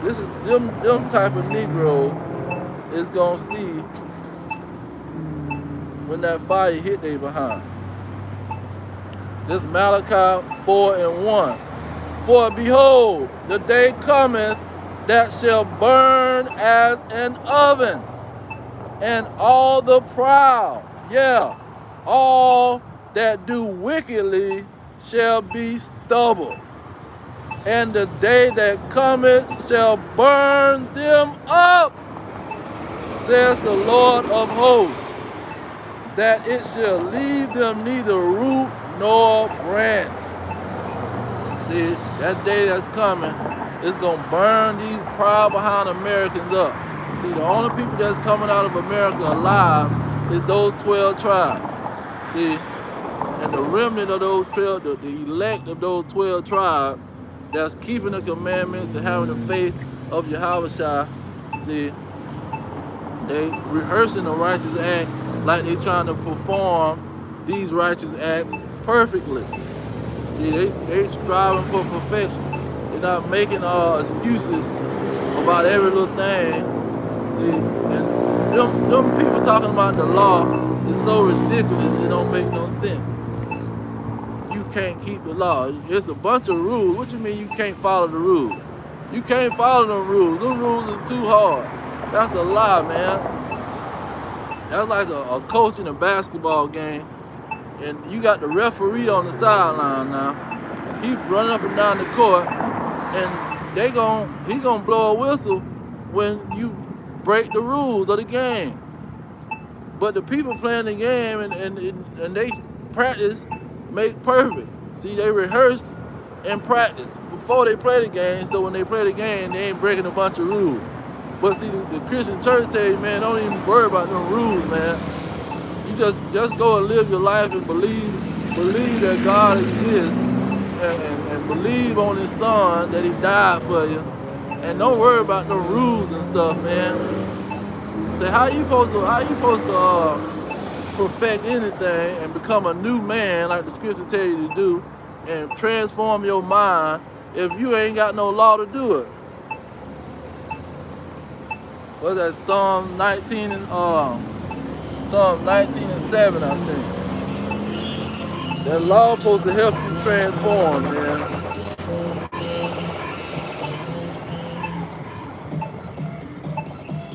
This is them type of Negro is gonna see when that fire hit they behind. This Malachi 4:1. For behold, the day cometh that shall burn as an oven, and all the proud, all that do wickedly shall be stubble. And the day that cometh shall burn them up, says the Lord of hosts, that it shall leave them neither root nor branch. See, that day that's coming is going to burn these proud behind Americans up. See, the only people that's coming out of America alive is those 12 tribes. See, and the remnant of those 12, the elect of those 12 tribes that's keeping the commandments and having the faith of Yahushua, see, they rehearsing the righteous act like they trying to perform these righteous acts perfectly. See, they striving for perfection. They're not making excuses about every little thing. See, and them people talking about the law is so ridiculous it don't make no sense. You can't keep the law. It's a bunch of rules. What you mean you can't follow the rules? You can't follow them rules. Them rules is too hard. That's a lie, man. That's like a coach in a basketball game, and you got the referee on the sideline now. He's running up and down the court, and he's gonna blow a whistle when you break the rules of the game. But the people playing the game and they practice make perfect. See, they rehearse and practice before they play the game, so when they play the game, they ain't breaking a bunch of rules. But see, the Christian church tell you, man, don't even worry about them rules, man. You just go and live your life and believe that God exists, and believe on His Son that He died for you, and don't worry about them rules and stuff, man. Say, how you supposed to perfect anything and become a new man like the scripture tell you to do, and transform your mind if you ain't got no law to do it? What's that? Psalm 19 and 7, I think. That law supposed to help you transform, man.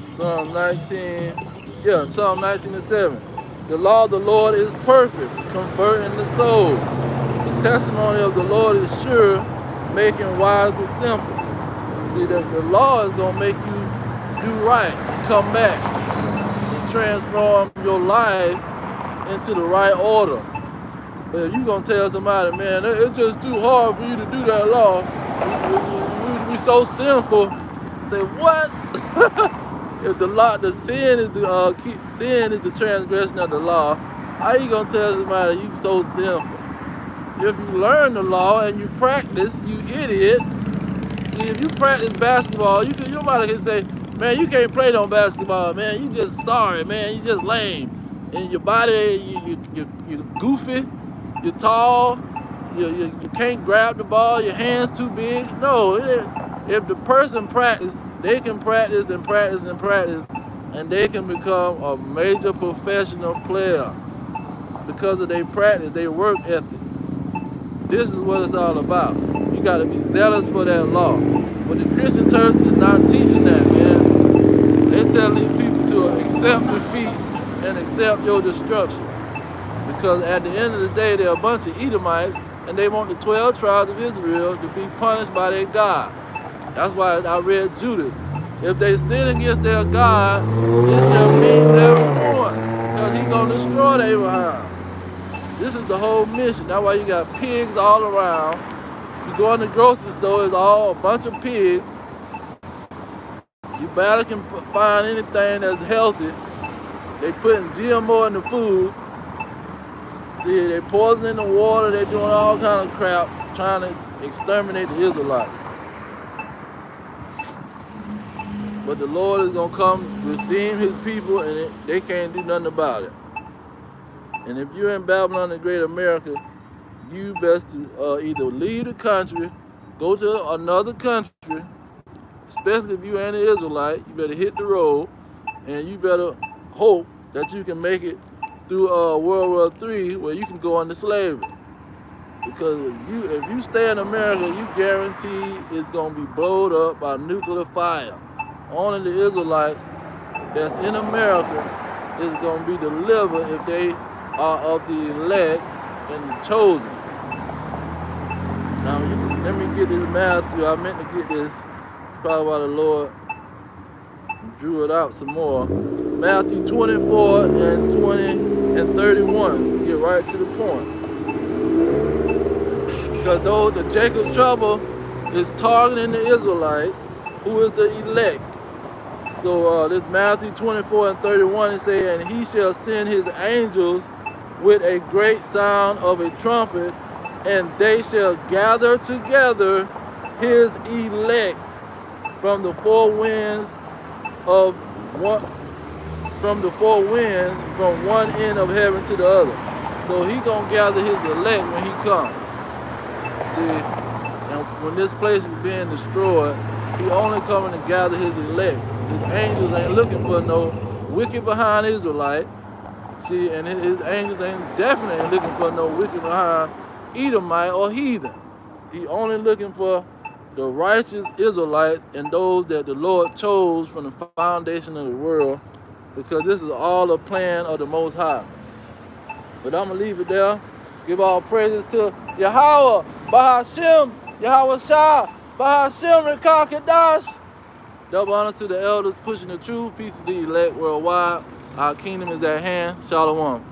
Psalm 19 and 7. The law of the Lord is perfect, converting the soul. The testimony of the Lord is sure, making wise the simple. See, the law is going to make you do right, come back, and transform your life into the right order. But if you're going to tell somebody, man, it's just too hard for you to do that law, we so sinful, say, what? If the sin is the transgression of the law, how you going to tell somebody you so sinful? If you learn the law and you practice, you idiot. See, if you practice basketball, somebody can say, man, you can't play no basketball, man. You just sorry, man. You just lame. And your body, you're goofy. You're tall. You can't grab the ball. Your hands too big. No, if the person practice, they can practice and practice and practice, and they can become a major professional player because of their practice, their work ethic. This is what it's all about. You got to be zealous for that law. But the Christian church is not teaching that, man. They're telling these people to accept defeat and accept your destruction. Because at the end of the day, they're a bunch of Edomites, and they want the 12 tribes of Israel to be punished by their God. That's why I read Judas. If they sin against their God, it shall mean their ruin, because He's going to destroy their behind. This is the whole mission. That's why you got pigs all around. You go in the grocery store, it's all a bunch of pigs. You barely can find anything that's healthy. They putting GMO in the food. They poisoning the water. They doing all kind of crap trying to exterminate the Israelites. But the Lord is going to come redeem His people, and they can't do nothing about it. And if you're in Babylon the Great America, you best to either leave the country, go to another country, especially if you ain't an Israelite. You better hit the road, and you better hope that you can make it through World War III, where you can go into slavery. Because if you stay in America, you guarantee it's going to be blown up by nuclear fire. Only the Israelites that's in America is going to be delivered if they are of the elect and the chosen. Now, let me get this Matthew. I meant to get this, probably why the Lord drew it out some more. Matthew 24 and 20 and 31. Get right to the point. Because though the Jacob's trouble is targeting the Israelites, who is the elect. So this Matthew 24 and 31 is saying, and He shall send His angels with a great sound of a trumpet, and they shall gather together His elect from the four winds from one end of heaven to the other. So He gonna gather His elect when He comes. See, and when this place is being destroyed, He only coming to gather His elect. His angels ain't looking for no wicked behind Israelite. See, and His angels definitely ain't looking for no wicked behind Edomite or heathen. He only looking for the righteous Israelites, and those that the Lord chose from the foundation of the world, because this is all a plan of the Most High. But I'm going to leave it there. Give all praises to Yahweh, Bahashem, Yahweh Shah, Bahashem, Rekah Kadash. Double honor to the elders pushing the truth. Peace to the elect worldwide. Our kingdom is at hand. Shalom.